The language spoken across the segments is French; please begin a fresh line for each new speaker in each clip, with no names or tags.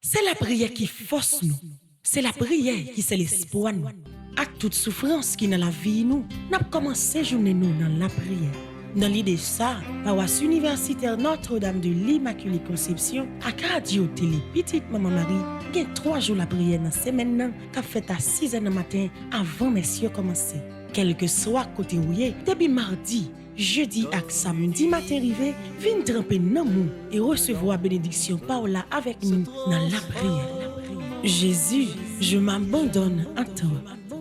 C'est la prière qui force nous. C'est la prière qui c'est l'espoir nous. À toute souffrance qui dans la vie nous, n'a commencé journée nous dans la prière. Dans l'idée ça, paroisse universitaire Notre-Dame de l'Immaculée Conception, à radio télé Petite Maman Marie, il y a 3 jours la prière dans la semaine qui fait à 6 h du matin avant messieurs commencer. Quel que soit côté où y est, depuis mardi, jeudi et samedi matin arrivé, viens tremper dans nous et recevoir bénédiction Paola avec nous dans la prière. Jésus, je m'abandonne à toi.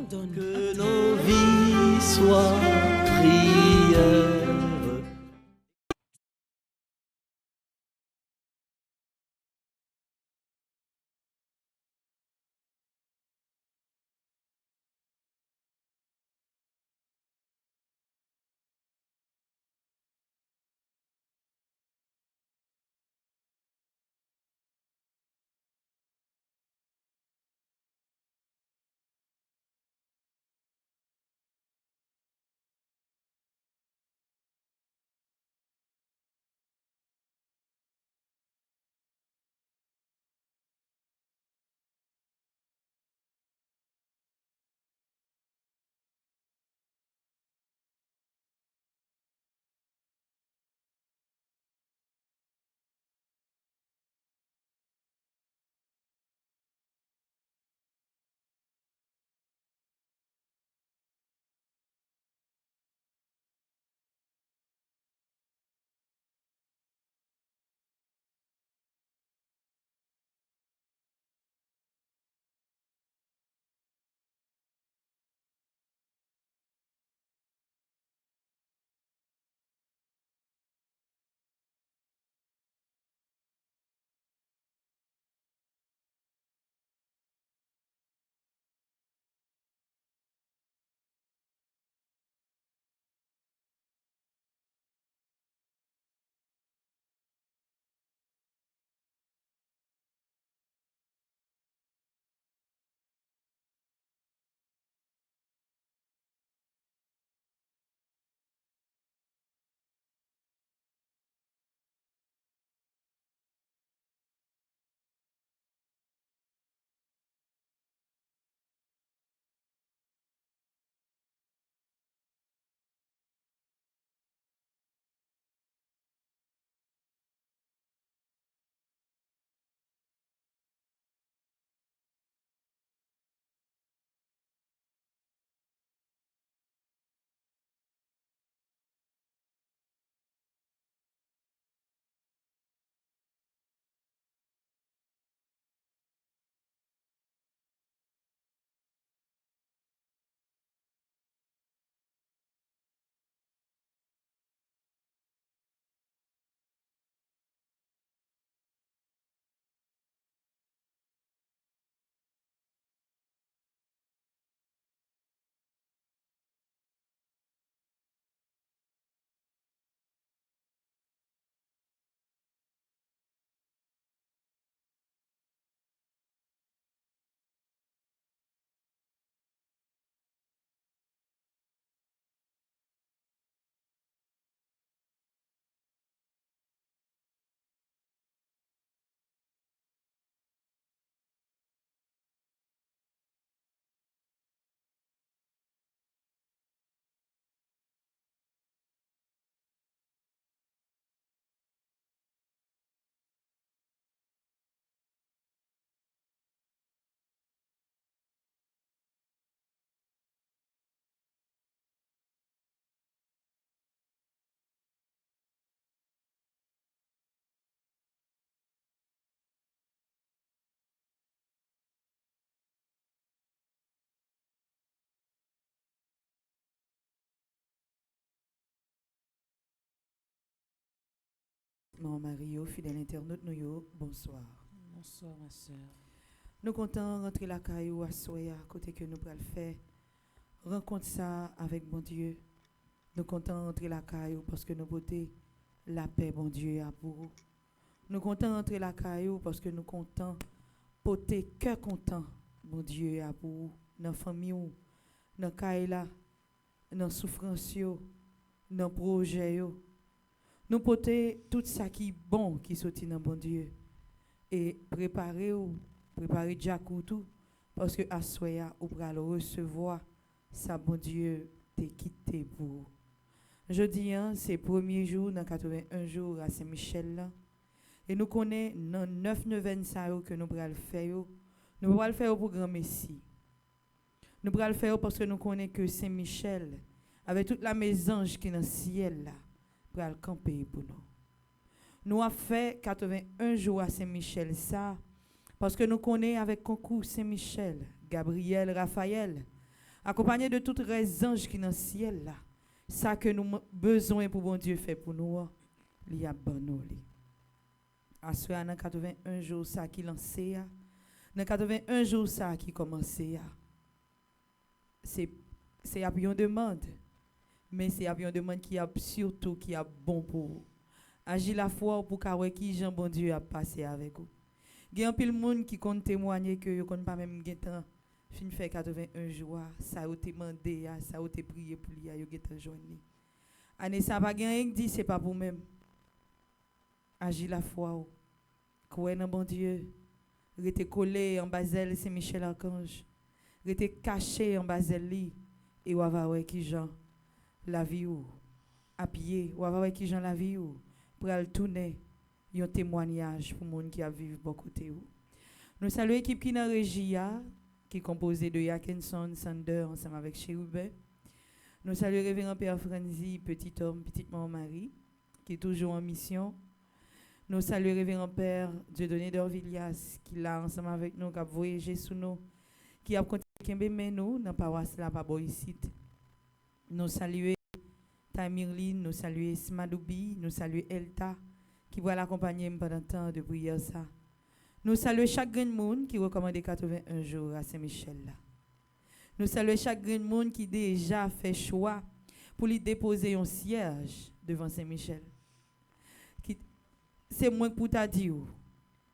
Que nos vies soient prières.
Maman Mario, fidèle internaute, nous yo, bonsoir.
Bonsoir ma soeur.
Nous comptons rentrer la caillou à Soya, côté que nous pourrons faire. Rencontre ça avec bon Dieu. Nous comptons rentrer la caillou parce que nous portons la paix, bon Dieu, à pour vous. Nous comptons rentrer la caillou parce que nous comptons porter cœur content, bon Dieu, à pour vous. Dans la famille, dans la caille là, dans la souffrance, dans le projet. Nous porter tout ça qui est bon qui sortit dans bon Dieu. et préparer Jacou tout parce que à soya ou pour le recevoir ça bon Dieu t'est quitté pour. Jeudi c'est premier jour dans 81 jours à Saint-Michel là. Et nous connaissons dans 9 neuvaines ça que nous allons faire. Nous allons le faire pour grand Messie. Nous allons le faire parce que nous connaissons que Saint-Michel avec toute la mésange qui est dans le ciel là pour le camper pour nous. Nous avons fait 81 jours à Saint-Michel ça parce que nous connaissons avec concours Saint-Michel, Gabriel, Raphaël, accompagné de toutes les anges qui sont dans le ciel là. Ça que nous avons besoin pour bon Dieu faire pour nous, il y a bon nous. À ce moment dans 81 jours ça qui lancé, dans 81 jours ça qui commencé, c'est une demande, mais c'est une demande qui a surtout qui a bon pour vous. Agir la foi pour que qui Jean bon Dieu a passé avec vous. Il y a un pile monde qui compte témoigner que vous ne pas même temps fin fait 81 jours, ça a été demandé, ça a été prié pour lui, yo geta joindre. Année ça pas rien dit c'est pas pour même. Agir la foi. Croire dans bon Dieu. Rester collé en Basel Saint-Michel Archange. Rester caché en Basel li et ou avoir qui Jean la vie ou à pied ou avoir qui Jean la vie ou pour aller tourner un témoignage pour monde qui a vivre bon côté ou. Nous saluons l'équipe qui dans régie qui est composée de Yakinson Sander ensemble avec Chérubin. Nous saluons révérend Père Franzi, petit homme, petite maman Marie qui est toujours en mission. Nous saluons révérend Père Dieudonné d'Orvillias qui est là ensemble avec nous, qui a voyagé sous nous, qui a continué nous dans la paroisse là, par ici. Nous saluons Tamirline, nous saluons Smadoubi, nous saluons Elta, qui va l'accompagner pendant le temps de prière ça. Nous saluons chaque grand monde qui recommande 81 jours à Saint-Michel là. Nous saluons chaque grand monde qui déjà fait choix pour lui déposer un cierge devant Saint-Michel. C'est moi pour t'a dire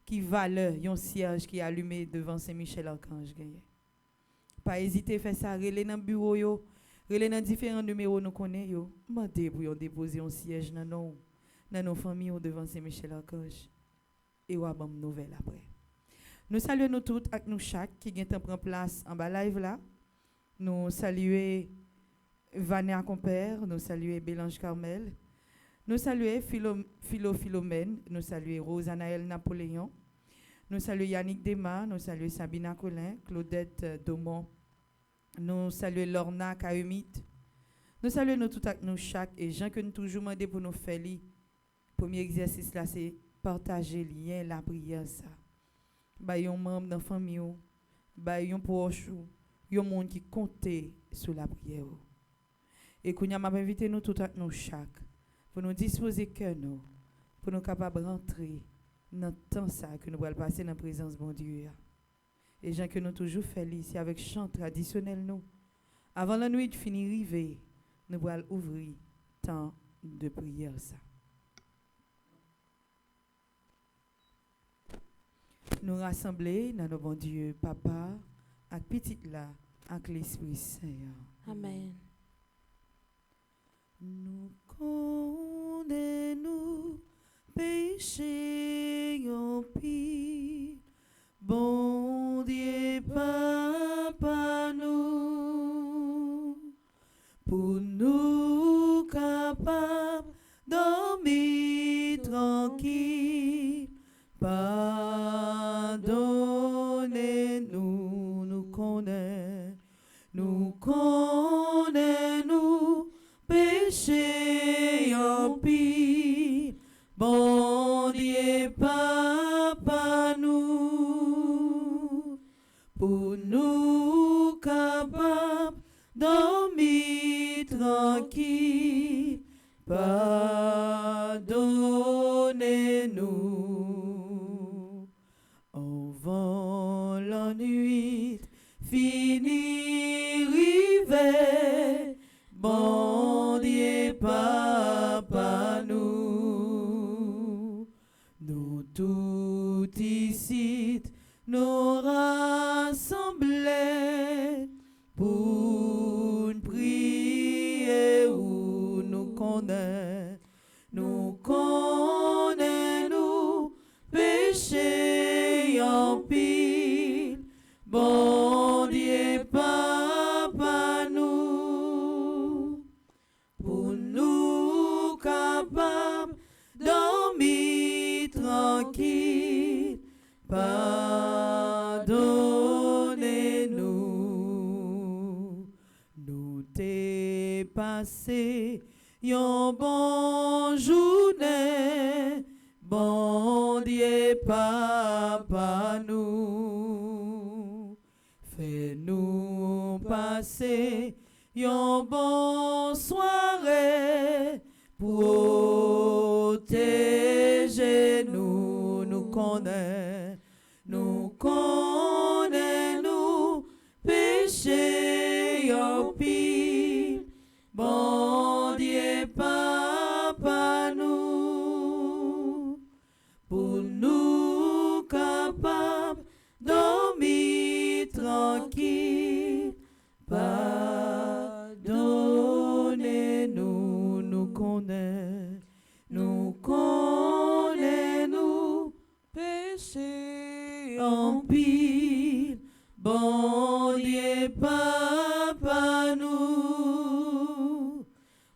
qui valeur un cierge qui est allumé devant Saint-Michel Archange gagné. Pas hésiter faire ça, relais dans bureau yo, relais dans différents numéros nous connaît yo, mandez pour déposer un siège dans nos familles devant Saint-Michel Archange. Et ou abam nouvelle après. Nous saluons nous toutes avec nous chaque qui vient prendre place en bas live là. Nous saluons Vania Compère, nous saluons Bélange Carmel, nous saluons Philomène, nous saluons Rosanaël Napoléon, nous saluons Yannick Dema, nous saluons Sabina Colin, Claudette Domont, nous saluons Lorna Kaumit, nous saluons nous toutes avec nous chaque et gens que nous toujours demandé pour nous faire. Premier exercice là c'est partager lien la prière ça. Ba yon membre dans famille ou, ba yon proche ou, yon monde qui compte sur la prière. Et qu'on y a invité nous tout à nous chaque pour nous disposer cœur nous pour nous capables rentrer dans temps ça que nous allons passer dans la présence de bon Dieu. Et gens que nous toujours fait ici avec chant traditionnel nous. Avant la nuit de finir river, nous allons ouvrir temps de prière ça. Nous rassembler dans le bon Dieu, Papa, avec petite là, avec l'Esprit Saint.
Amen.
Nous condamnons péché en pire, bon Dieu, Papa, nous, pour nous capables dormir tranquille. Pardonnez-nous, nous condamnons péché en pire, bon Dieu, Papa, nous, pour nous capables dormir tranquille, pardonnez-nous. Avant la nuit, fini, rivet, bon Dieu, Papa, nous tous ici, nous rassemblés pour prier ou nous condamner, nous péchés. capables dormir tranquille. Pardonnez-nous, nous t'ai passé yon bon journée, bon Dieu papa nous, fais-nous passer yon bon soirée, protégez-nous, nous connais, péché en pile, bon Dieu papa nous, pour nous capables dormir tranquille, pardonnez-nous, nous connais, péché en pile, bon Dieu papa nous,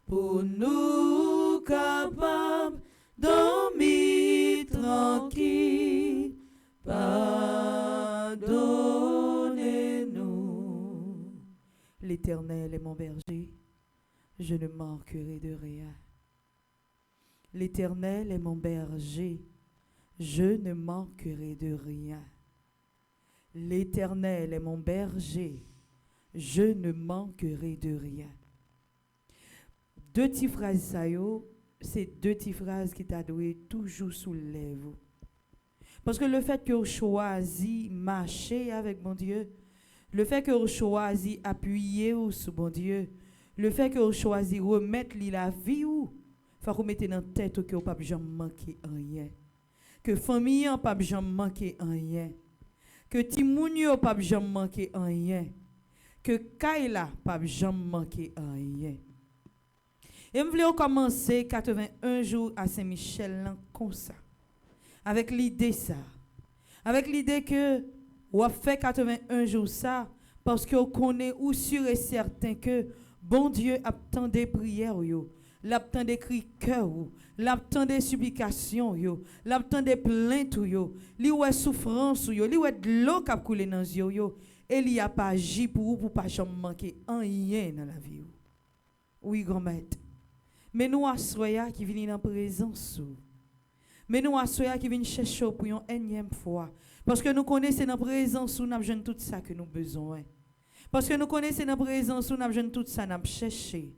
pour nous capables dormir tranquille, pardonnez-nous. L'Éternel est mon berger, je ne manquerai de rien. L'Éternel est mon berger, je ne manquerai de rien. L'Éternel est mon berger, je ne manquerai de rien. Deux petites phrases, ça c'est deux petites phrases qui t'a doué toujours sous le lèvre. Parce que le fait que vous choisi marcher avec mon Dieu, le fait que vous choisi appuyer sur mon Dieu, le fait que vous choisi remettre la vie ou faut que vous mettez dans la tête que vous ne pouvez jamais manquer rien. Que famille ne peut jamais manquer rien. Que Timouni ne peut jamais manquer rien. Que Kaila ne peut jamais manquer rien. Et je voulais commencer 81 jours à Saint-Michel comme ça. Avec l'idée ça. Avec l'idée que vous avez fait 81 jours ça parce que vous connaissez ou sûr et certain que bon Dieu attend des prières yo. L'attend des cris cœur, l'attend des supplications, l'attend des plaintes, li ouais souffrance, li ouais de l'eau qui a coulé dans les yeux, et il n'y a pas agi pour vous pour pas jamais manquer rien dans la vie. Oui, grand-mère. Mais nous assoya qui viennent en présence. Mais nous assoya qui viennent chercher pour une énième fois. Parce que nous connaissons dans présence où nous avons tout ça que nous avons besoin. Parce que nous connaissons dans présence où nous avons tout ça que nous avons cherché.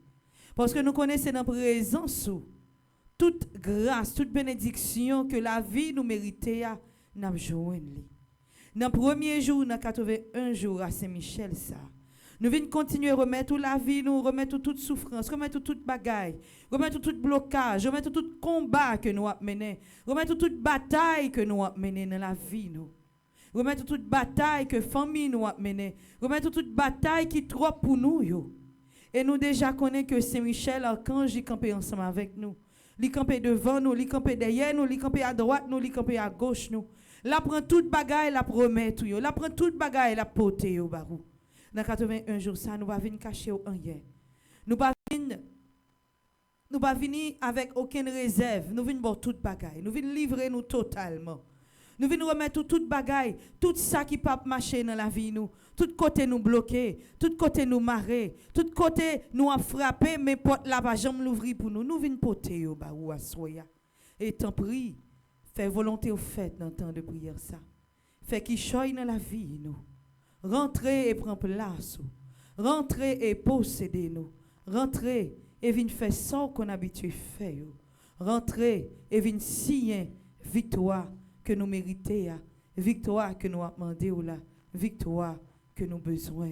Parce que nous connaissons dans la présence toute grâce, toute bénédiction que la vie nous méritait, nous avons joué. Dans le premier jour, dans 81 jours à Saint-Michel, ça, nous venons continuer à remettre la vie, nous remettre toute souffrance, remettre toute bagaille, remettre tout blocage, remettre tout combat que nous avons mené, remettre toute bataille que nous avons mené dans la vie. Nous. Remettre toute bataille que la famille nous a mené, remettre toute bataille qui est trop pour nous. Yo. Et nous déjà connaissons que Saint-Michel, archange, il campé ensemble avec nous. Il campé devant nous, il campé derrière nous, il campé à droite nous, il campé à gauche nous. La prend toute bagaille, la promet tout yo. La prend toute bagaille, la pote yo barou. Dans 81 jours ça, nous va venir cacher au rien. Nous va venir avec aucune réserve. Nous venons pour toute bagaille. Nous venons livrer nous totalement. Nous venons remettre toute bagaille, tout ça qui peut marcher dans la vie nous. Tout côté nous bloquer, tout côté nous marrer, tout côté nous a frappé mais porte là pas jamais l'ouvrir pour nous. Nous venons porter yo ba ou assoya. Et t'en prie, fais volonté au fait dans le temps de prière ça. Fais qu'il choye dans la vie nous. Rentrez et prends place. Rentrez et possédez nous. Rentrez et viens faire ça qu'on habitué faire yo. Rentrez et viens signer victoire que nous méritons, victoire que nous avons demandé ou la victoire que nous avons besoin.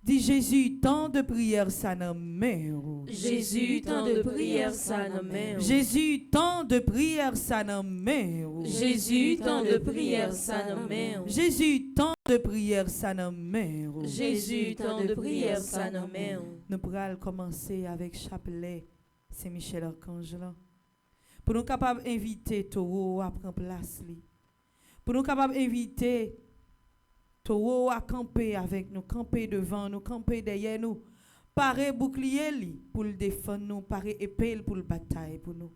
Dis Jésus, tant de prières ça n'a main.
Jésus, tant de prières ça n'a main.
Jésus, tant de prières ça n'a main.
Jésus, tant de prières ça n'a main.
Jésus, tant de prières ça n'a main.
Jésus, tant de prières ça n'a main.
Nous pourrons commencer avec chapelet Saint-Michel Archange là. Pour nous capables d'inviter Taureau à prendre place. Pour nous capables d'inviter Taureau à camper avec nous, camper devant nous, camper derrière nous. Parer bouclier pour le défendre nous, parer épée pour le bataille pour nous.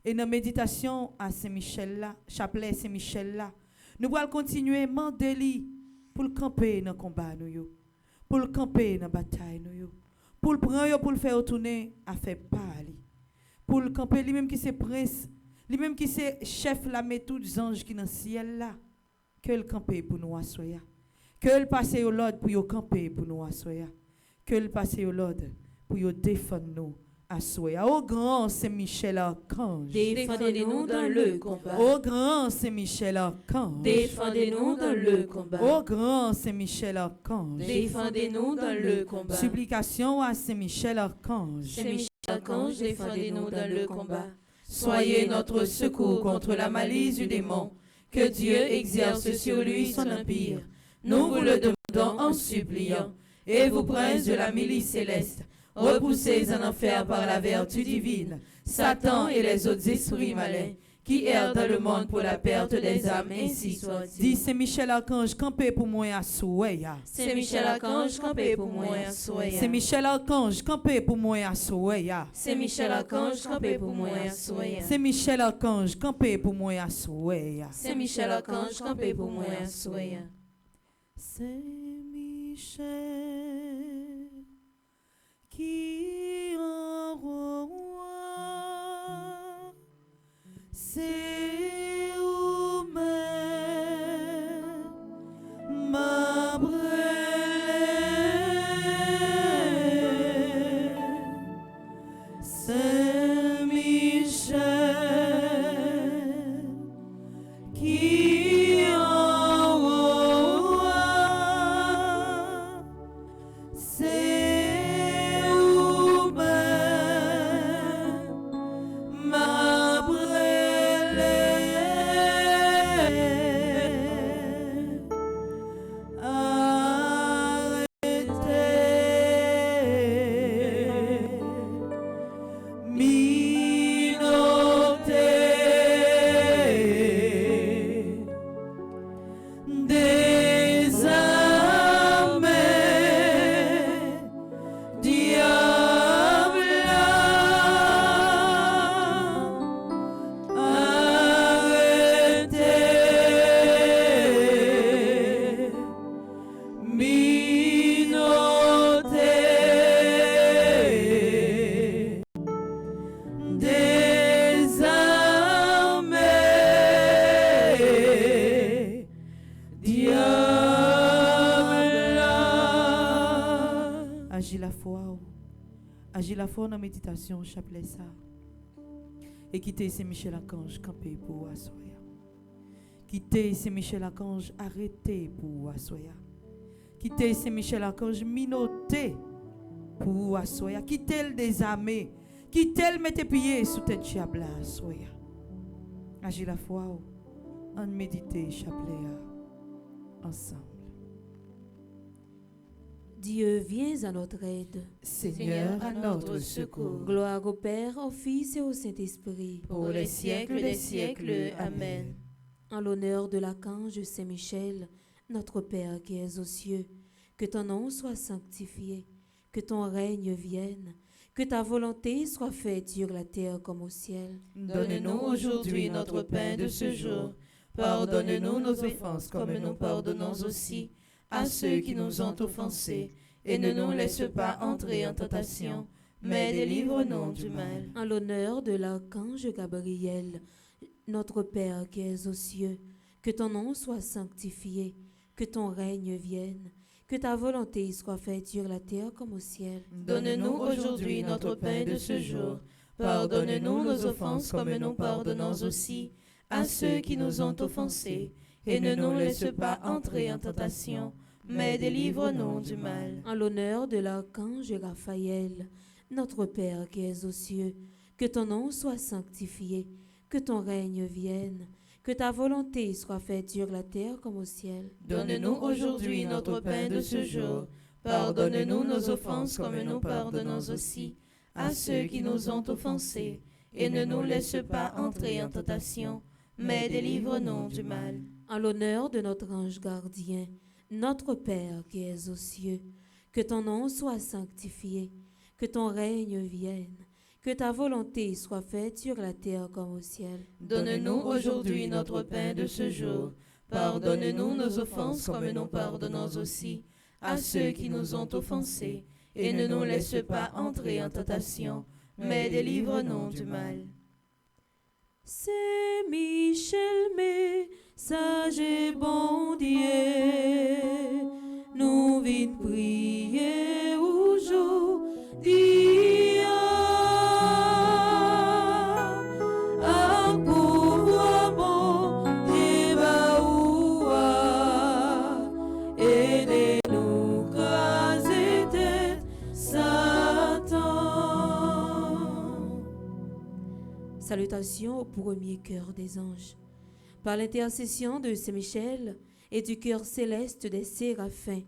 Et dans la méditation à Saint-Michel là, chapelet Saint-Michel là, nous allons continuer à demander pour le camper dans le combat nous yo, pour le camper dans la bataille nous yo, pour le prendre pour le faire retourner à faire parler, pour le camper lui-même qui c'est prince, lui-même qui c'est chef la met tous les anges qui dans le ciel là, que le camper pour nous assoya, que le passer au l'ordre pour yo camper pour nous assoya, que le passer au l'ordre pour yo défendre nous. Au grand Saint-Michel Archange,
Défendez-nous dans le combat.
au grand Saint-Michel Archange,
Défendez-nous dans le combat.
au grand Saint-Michel Archange,
Défendez-nous dans le combat.
supplication à Saint-Michel Archange,
Saint-Michel Archange, défendez-nous dans le combat. Soyez notre secours contre la malice du démon. Que Dieu exerce sur lui son empire. Nous vous le demandons en suppliant. Et vous, princes de la milice céleste, repoussez en enfer par la vertu divine Satan et les autres esprits malins qui errent dans le monde pour la perte des âmes, ainsi soit-il.
dit Saint-Michel Archange, campé pour moi à Souéa.
Saint-Michel Archange, campé pour moi à Soya.
Saint-Michel Archange, campé pour moi à Souéa.
Saint-Michel Archange, campé pour moi à Soya.
Saint-Michel Archange, campé pour moi à Souéa.
Saint-Michel Archange, campé pour moi à Soya.
Saint-Michel qui envoie c'est où-même ma brûlée. Saint-Michel qui envoie c'est où-même ma brûlée. Arrêtez, minotez, désarmez, diable, arrêtez, minotez, désarmez, diable. Agis la foi, agis la foi dans la méditation, chapelet ça. Et quittez Saint-Michel Archange, campé pour assoya. Quittez Saint-Michel Archange, arrêtez pour assoya. Quittez Saint-Michel Archange, minotez pour assoya. Quittez le désarmé. Quittez le mettez pieds sous tête diable assoya. Agis la foi, en méditer chapelet ensemble.
Dieu, viens à notre aide.
Seigneur, à notre secours.
Gloire au Père, au Fils et au Saint-Esprit.
Pour les siècles des siècles. Amen.
En l'honneur de l'archange Saint-Michel, notre Père qui es aux cieux, que ton nom soit sanctifié, que ton règne vienne, que ta volonté soit faite sur la terre comme au ciel.
Donne-nous aujourd'hui notre pain de ce jour. Pardonne-nous nos offenses comme nous pardonnons aussi à ceux qui nous ont offensés. Et ne nous laisse pas entrer en tentation, mais délivre-nous du mal.
En l'honneur de l'archange Gabriel, notre Père qui es aux cieux, que ton nom soit sanctifié, que ton règne vienne, que ta volonté soit faite sur la terre comme au ciel.
Donne-nous aujourd'hui notre pain de ce jour. Pardonne-nous nos offenses comme nous pardonnons aussi à ceux qui nous ont offensés. Et ne nous laisse pas entrer en tentation, mais délivre-nous du mal.
En l'honneur de l'archange Raphaël, notre Père qui es aux cieux, que ton nom soit sanctifié, que ton règne vienne, que ta volonté soit faite sur la terre comme au ciel.
Donne-nous aujourd'hui notre pain de ce jour. Pardonne-nous nos offenses comme nous pardonnons aussi à ceux qui nous ont offensés. Et ne nous laisse pas entrer en tentation, mais délivre-nous du mal.
En l'honneur de notre ange gardien, notre Père qui es aux cieux, que ton nom soit sanctifié, que ton règne vienne, que ta volonté soit faite sur la terre comme au ciel.
Donne-nous aujourd'hui notre pain de ce jour. Pardonne-nous nos offenses comme nous pardonnons aussi à ceux qui nous ont offensés. Et ne nous laisse pas entrer en tentation, mais délivre-nous du mal.
C'est Michel, message et bon Dieu, nous vînes prier aujourd'hui. À pouvoir bon Dieu baoua, aidez-nous craser tête Satan. Salutations au premier cœur des anges. Par l'intercession de Saint Michel et du cœur céleste des séraphins,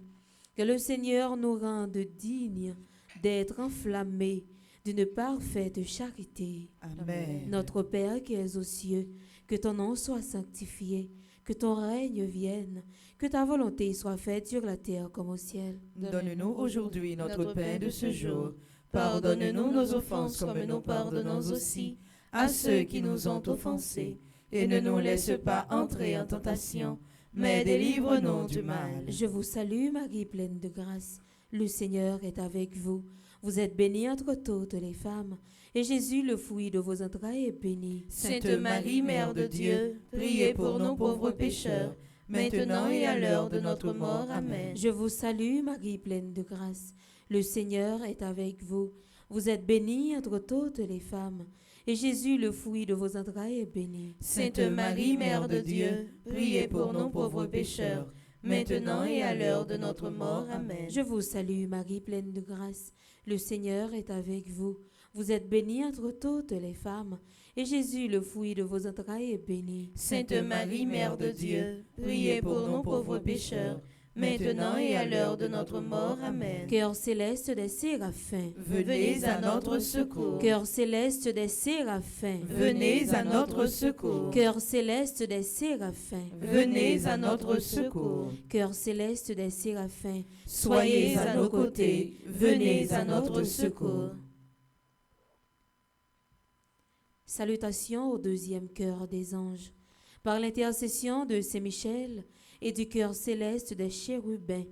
que le Seigneur nous rende dignes d'être enflammés d'une parfaite charité.
Amen.
Notre Père qui es aux cieux, que ton nom soit sanctifié, que ton règne vienne, que ta volonté soit faite sur la terre comme au ciel.
Donne-nous aujourd'hui notre pain de ce jour.
Pardonne-nous nos offenses comme nous pardonnons aussi à ceux qui nous ont offensés. Et ne nous laisse pas entrer en tentation, mais délivre-nous du mal.
Je vous salue Marie, pleine de grâce. Le Seigneur est avec vous. Vous êtes bénie entre toutes les femmes, et Jésus, le fruit de vos entrailles, est béni.
Sainte Marie, Mère de Dieu, priez pour nous pauvres pécheurs, maintenant et à l'heure de notre mort. Amen.
Je vous salue Marie, pleine de grâce. Le Seigneur est avec vous. Vous êtes bénie entre toutes les femmes, et Jésus, le fruit de vos entrailles, est béni.
Sainte Marie, Mère de Dieu, priez pour nous pauvres pécheurs, maintenant et à l'heure de notre mort. Amen.
Je vous salue Marie, pleine de grâce. Le Seigneur est avec vous. Vous êtes bénie entre toutes les femmes, et Jésus, le fruit de vos entrailles, est béni.
Sainte Marie, Mère de Dieu, priez pour nous pauvres pécheurs, maintenant et à l'heure de notre mort. Amen.
Cœur céleste des séraphins,
Venez à notre secours.
cœur céleste des séraphins,
Venez à notre secours.
cœur céleste des séraphins,
Venez à notre secours.
cœur céleste des séraphins,
Soyez à nos côtés. Venez à notre secours.
Salutations au deuxième cœur des anges. Par l'intercession de Saint Michel et du cœur céleste des chérubins,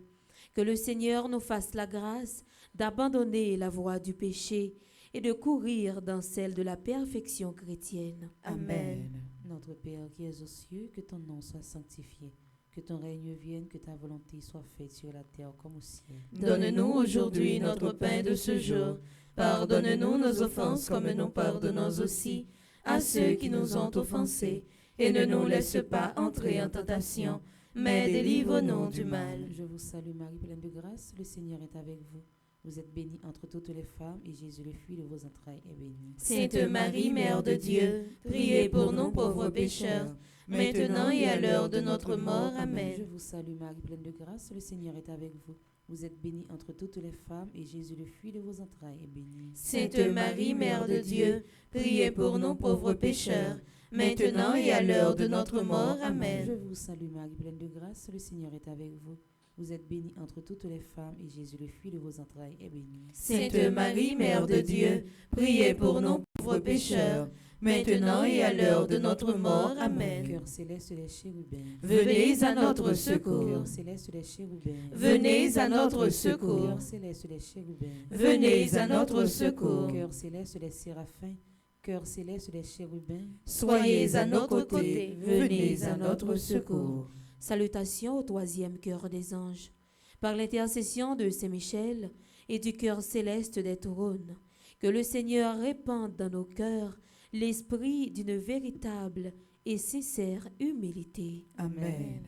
que le Seigneur nous fasse la grâce d'abandonner la voie du péché et de courir dans celle de la perfection chrétienne.
Amen.
Notre Père qui es aux cieux, que ton nom soit sanctifié, que ton règne vienne, que ta volonté soit faite sur la terre comme au ciel.
Donne-nous aujourd'hui notre pain de ce jour. Pardonne-nous nos offenses comme nous pardonnons aussi à ceux qui nous ont offensés. Et ne nous laisse pas entrer en tentation, mais délivre-nous du mal.
Je vous salue Marie, pleine de grâce, le Seigneur est avec vous. Vous êtes bénie entre toutes les femmes, et Jésus, le fruit de vos entrailles, est béni.
Sainte Marie, Mère de Dieu, priez pour nous pauvres pécheurs, maintenant et à l'heure de notre mort. Amen.
Je vous salue Marie, pleine de grâce, le Seigneur est avec vous. Vous êtes bénie entre toutes les femmes, et Jésus, le fruit de vos entrailles, est béni.
Sainte Marie, Mère de Dieu, priez pour nous pauvres pécheurs, maintenant et à l'heure de notre mort. Amen.
Je vous salue Marie, pleine de grâce, le Seigneur est avec vous. Vous êtes bénie entre toutes les femmes, et Jésus, le fruit de vos entrailles, est béni.
Sainte Marie, Mère de Dieu, priez pour nous pauvres pécheurs, maintenant et à l'heure de notre mort. Amen.
Cœur céleste des chérubins,
Venez à notre secours.
cœur céleste des chérubins,
Venez à notre secours.
cœur céleste des chérubins,
Venez à notre secours.
cœur céleste des séraphins, cœur céleste des chérubins,
Soyez à notre côté. Venez à notre secours.
Salutations au troisième cœur des anges. Par l'intercession de Saint Michel et du cœur céleste des trônes, que le Seigneur répande dans nos cœurs l'esprit d'une véritable et sincère humilité.
Amen.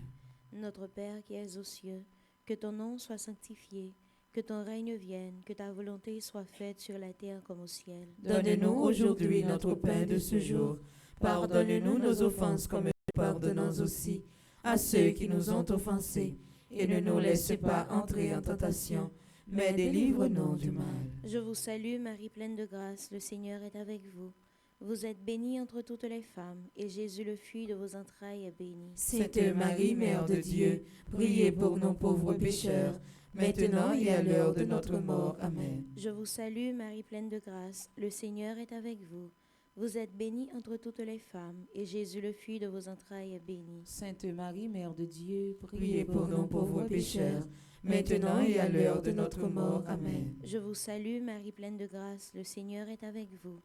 Notre Père qui es aux cieux, que ton nom soit sanctifié, que ton règne vienne, que ta volonté soit faite sur la terre comme au ciel.
Donne-nous aujourd'hui notre pain de ce jour. Pardonne-nous nos offenses comme nous pardonnons aussi à ceux qui nous ont offensés. Et ne nous laisse pas entrer en tentation, mais délivre-nous du mal.
Je vous salue Marie pleine de grâce, le Seigneur est avec vous. Vous êtes bénie entre toutes les femmes, et Jésus, le fruit de vos entrailles, est béni.
Sainte Marie, Mère de Dieu, priez pour nous pauvres pécheurs, maintenant et à l'heure de notre mort. Amen.
Je vous salue, Marie pleine de grâce, le Seigneur est avec vous. Vous êtes bénie entre toutes les femmes, et Jésus, le fruit de vos entrailles, est béni.
Sainte Marie, Mère de Dieu,
Priez pour nous pauvres pécheurs, maintenant et à l'heure de notre mort. Amen.
Je vous salue, Marie pleine de grâce, le Seigneur est avec vous.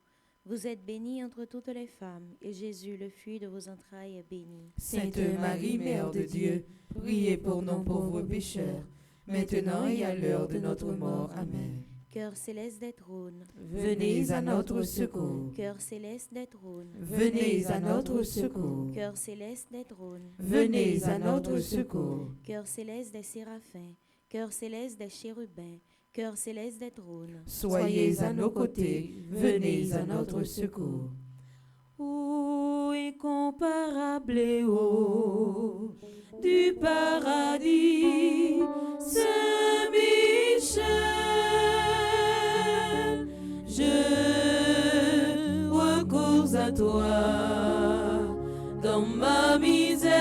Vous êtes bénie entre toutes les femmes, et Jésus, le fruit de vos entrailles, est béni.
Sainte Marie, Mère de Dieu, priez pour nous pauvres pécheurs, maintenant et à l'heure de notre mort. Amen.
Cœur céleste des trônes,
Venez à notre secours.
cœur céleste des trônes,
Venez à notre secours.
cœur céleste des trônes,
Venez à notre secours.
cœur céleste des séraphins, cœur céleste des chérubins, cœur céleste des trônes.
Soyez à nos côtés. Venez à notre secours.
Ô incomparable haut du paradis, Saint-Michel, je recours à toi dans ma misère.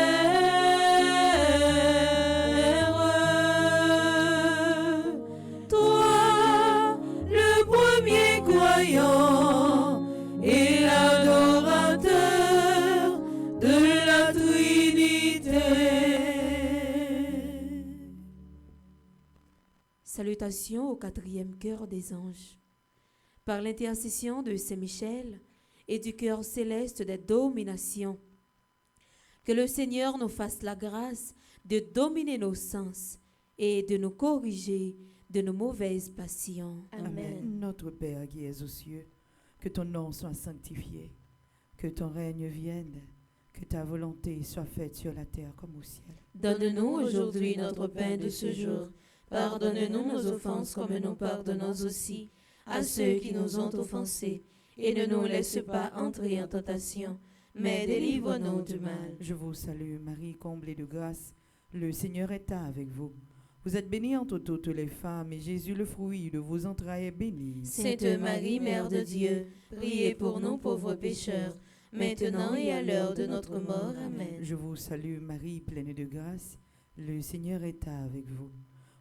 Toi, le premier croyant et l'adorateur de la Trinité. Salutations au 4e chœur des anges. Par l'intercession de Saint-Michel et du cœur céleste des dominations, que le Seigneur nous fasse la grâce de dominer nos sens et de nous corriger de nos mauvaises passions.
Amen.
Notre Père qui es aux cieux, que ton nom soit sanctifié, que ton règne vienne, que ta volonté soit faite sur la terre comme au ciel.
Donne-nous aujourd'hui notre pain de ce jour. Pardonne-nous nos offenses comme nous pardonnons aussi à ceux qui nous ont offensés. Et ne nous laisse pas entrer en tentation, mais délivre-nous du mal.
Je vous salue Marie, comblée de grâce, le Seigneur est avec vous. Vous êtes bénie entre toutes les femmes, et Jésus, le fruit de vos entrailles, est béni.
Sainte Marie, Mère de Dieu, priez pour nous pauvres pécheurs, maintenant et à l'heure de notre mort. Amen.
Je vous salue Marie, pleine de grâce, le Seigneur est avec vous.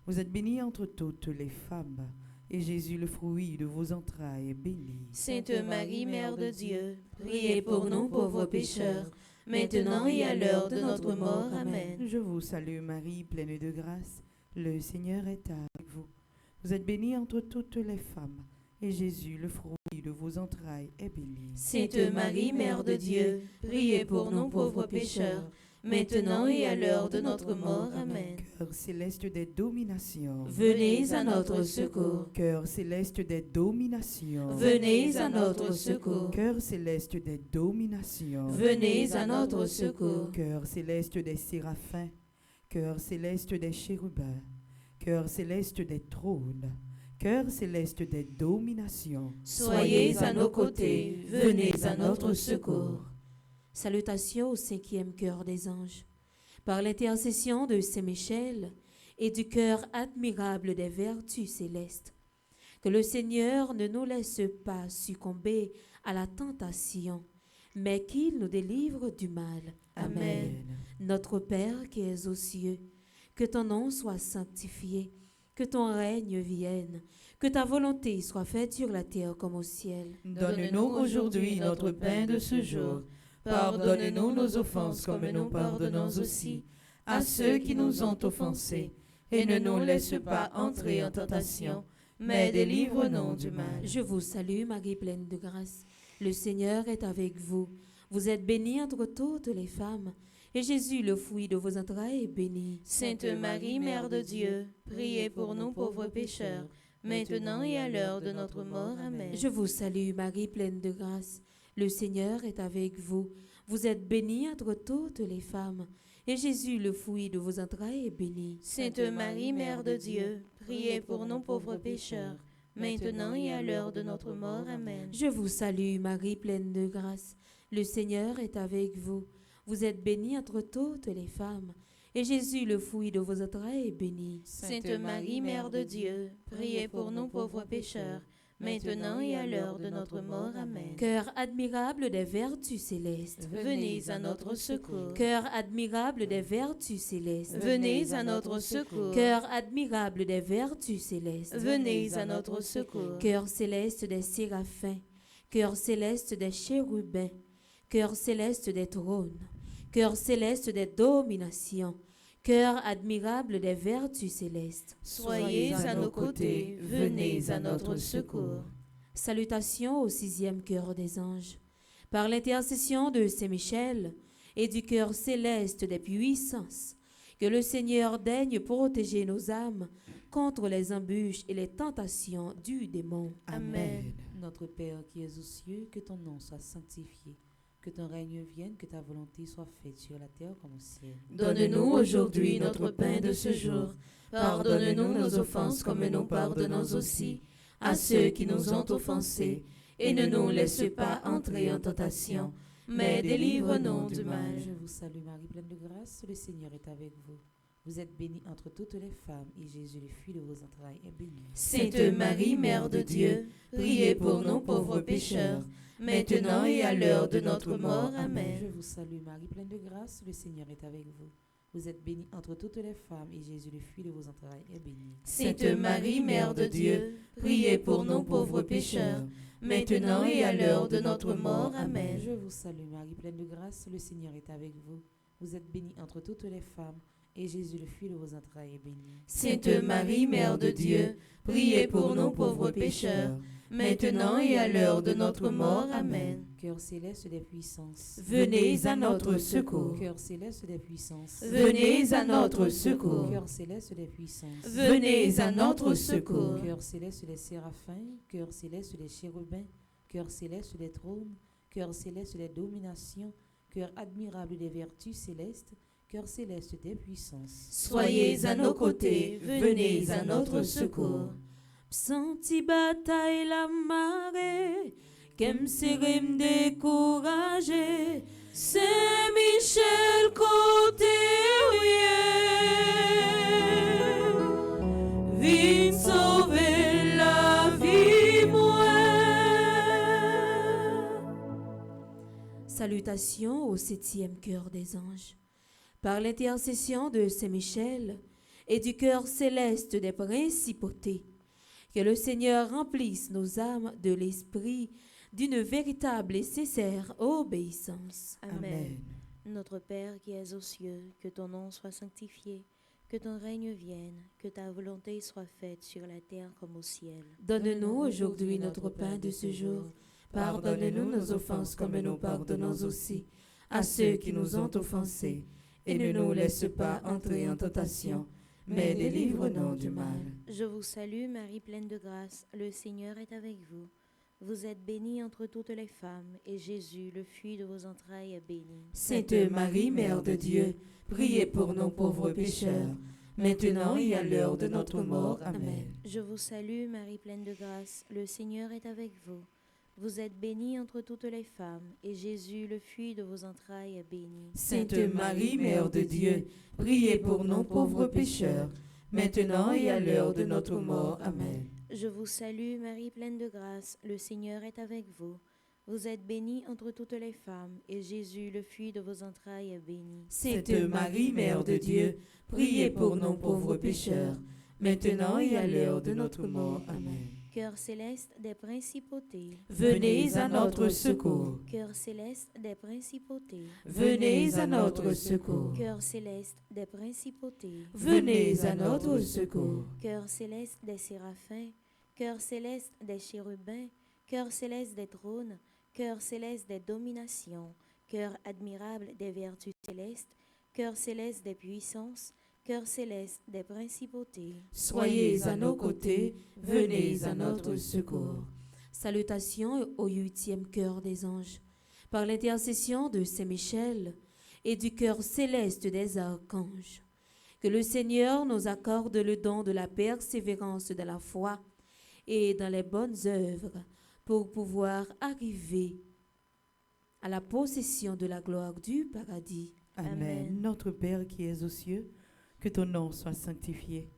Vous êtes bénie entre toutes les femmes, et Jésus, le fruit de vos entrailles, est béni.
Sainte Marie, Mère de Dieu, priez pour nous pauvres pécheurs, maintenant et à l'heure de notre mort. Amen.
Je vous salue Marie, pleine de grâce, le Seigneur est avec vous. Vous êtes bénie entre toutes les femmes, et Jésus, le fruit de vos entrailles, est béni.
Sainte Marie, Mère de Dieu, priez pour nous pauvres pécheurs, maintenant et à l'heure de notre mort. Amen.
Cœur céleste des dominations,
Venez à notre secours.
cœur céleste des dominations,
Venez à notre secours.
cœur céleste des dominations,
Venez à notre secours.
cœur céleste des séraphins, cœur céleste des chérubins, cœur céleste des trônes, cœur céleste des dominations.
Soyez à nos côtés. Venez à notre secours.
Salutations au 5e chœur des anges. Par l'intercession de Saint-Michel et du cœur admirable des vertus célestes, que le Seigneur ne nous laisse pas succomber à la tentation, mais qu'il nous délivre du mal.
Amen.
Notre Père qui es aux cieux, que ton nom soit sanctifié, que ton règne vienne, que ta volonté soit faite sur la terre comme au ciel.
Donne-nous aujourd'hui notre pain de ce jour. Pardonne-nous nos offenses comme nous pardonnons aussi à ceux qui nous ont offensés. Et ne nous laisse pas entrer en tentation, mais délivre-nous du mal.
Je vous salue, Marie pleine de grâce. Le Seigneur est avec vous. Vous êtes bénie entre toutes les femmes, et Jésus, le fruit de vos entrailles, est béni.
Sainte Marie, Mère de Dieu, priez pour nous pauvres pécheurs, maintenant et à l'heure de notre mort. Amen.
Je vous salue, Marie pleine de grâce. Le Seigneur est avec vous. Vous êtes bénie entre toutes les femmes, et Jésus, le fruit de vos entrailles, est béni.
Sainte Marie, Mère de Dieu, priez pour nous pauvres pécheurs, maintenant et à l'heure de notre mort. Amen.
Je vous salue, Marie pleine de grâce. Le Seigneur est avec vous. Vous êtes bénie entre toutes les femmes, et Jésus, le fruit de vos entrailles, est béni.
Sainte Marie, Mère de Dieu, priez pour nous pauvres pécheurs,
maintenant et à l'heure de notre mort. Amen.
Cœur admirable des vertus célestes,
Venez à notre secours.
cœur admirable des vertus célestes,
Venez à notre secours.
cœur admirable des vertus célestes,
Venez à notre secours.
cœur céleste des séraphins, cœur céleste des chérubins, cœur céleste des trônes, cœur céleste des dominations, cœur admirable des vertus célestes.
Soyez à nos côtés, venez à notre secours.
Salutations au 6e cœur des anges. Par l'intercession de Saint Michel et du cœur céleste des puissances, que le Seigneur daigne protéger nos âmes contre les embûches et les tentations du démon.
Amen.
Notre Père qui es aux cieux, que ton nom soit sanctifié, que ton règne vienne, que ta volonté soit faite sur la terre comme au ciel.
Donne-nous aujourd'hui notre pain de ce jour. Pardonne-nous nos offenses comme nous pardonnons aussi à ceux qui nous ont offensés. Et ne nous laisse pas entrer en tentation, mais délivre-nous du mal.
Je vous salue Marie, pleine de grâce, le Seigneur est avec vous. Vous êtes bénie entre toutes les femmes, et Jésus, le fruit de vos entrailles, est béni.
Sainte Marie, Mère de Dieu, priez pour nous pauvres pécheurs, maintenant et à l'heure de notre mort.
Je
Amen.
vous salue Marie, pleine de grâce, le Seigneur est avec vous. Vous êtes bénie entre toutes les femmes, et Jésus, le fruit de vos entrailles, est béni.
Sainte Marie, Mère de Dieu, priez pour nous pauvres pécheurs, maintenant et à l'heure de notre mort. Amen.
Je vous salue Marie, pleine de grâce, le Seigneur est avec vous. Vous êtes bénie entre toutes les femmes, et Jésus, le fruit de vos entrailles, est béni.
Sainte Marie, Mère de Dieu, priez pour nous pauvres pécheurs, maintenant et à l'heure de notre mort. Amen.
Cœur céleste des puissances,
Venez à notre secours.
cœur céleste des puissances,
Venez à notre secours.
cœur céleste des puissances,
Venez à notre secours.
cœur céleste des séraphins, cœur céleste des chérubins, cœur céleste des trônes, cœur céleste des dominations, cœur admirable des vertus célestes, cœur céleste des puissances.
Soyez à nos côtés, venez à notre secours.
Senti bataille la marée, qu'aime serrer me décourager. Saint-Michel côté viens sauver la vie moi. Salutations au 7e cœur des anges. Par l'intercession de Saint-Michel et du cœur céleste des principautés, que le Seigneur remplisse nos âmes de l'esprit d'une véritable et sincère obéissance.
Amen. Notre Père qui es aux cieux, que ton nom soit sanctifié, que ton règne vienne, que ta volonté soit faite sur la terre comme au ciel.
Donne-nous aujourd'hui notre pain de ce jour. Pardonne-nous nos offenses comme nous pardonnons aussi à ceux qui nous ont offensés. Et ne nous laisse pas entrer en tentation, mais délivre-nous du mal.
Je vous salue Marie pleine de grâce, le Seigneur est avec vous. Vous êtes bénie entre toutes les femmes, et Jésus, le fruit de vos entrailles, est béni.
Sainte Marie, Mère de Dieu, priez pour nos pauvres pécheurs, maintenant et à l'heure de notre mort. Amen.
Je vous salue Marie pleine de grâce, le Seigneur est avec vous. Vous êtes bénie entre toutes les femmes, et Jésus, le fruit de vos entrailles, est béni.
Sainte Marie, Mère de Dieu, priez pour nos pauvres pécheurs, maintenant et à l'heure de notre mort. Amen.
Je vous salue Marie pleine de grâce, le Seigneur est avec vous. Vous êtes bénie entre toutes les femmes, et Jésus, le fruit de vos entrailles, est béni.
Sainte Marie, Mère de Dieu, priez pour nos pauvres pécheurs, maintenant et à l'heure de notre mort. Amen.
Cœur céleste des principautés,
Venez à notre secours.
cœur céleste des principautés,
Venez à notre secours.
cœur céleste des principautés,
Venez à notre secours.
cœur céleste des séraphins, cœur céleste des chérubins, cœur céleste des trônes, cœur céleste des dominations, cœur admirable des vertus célestes, cœur céleste des puissances, cœur céleste des principautés.
Soyez à nos côtés, venez à notre secours. Salutations au 8e cœur des anges. Par l'intercession de Saint Michel et du cœur céleste des archanges, que le Seigneur nous accorde le don de la persévérance de la foi et dans les bonnes œuvres pour pouvoir arriver à la possession de la gloire du paradis.
Amen. Notre Père qui es aux cieux, que ton nom soit sanctifié,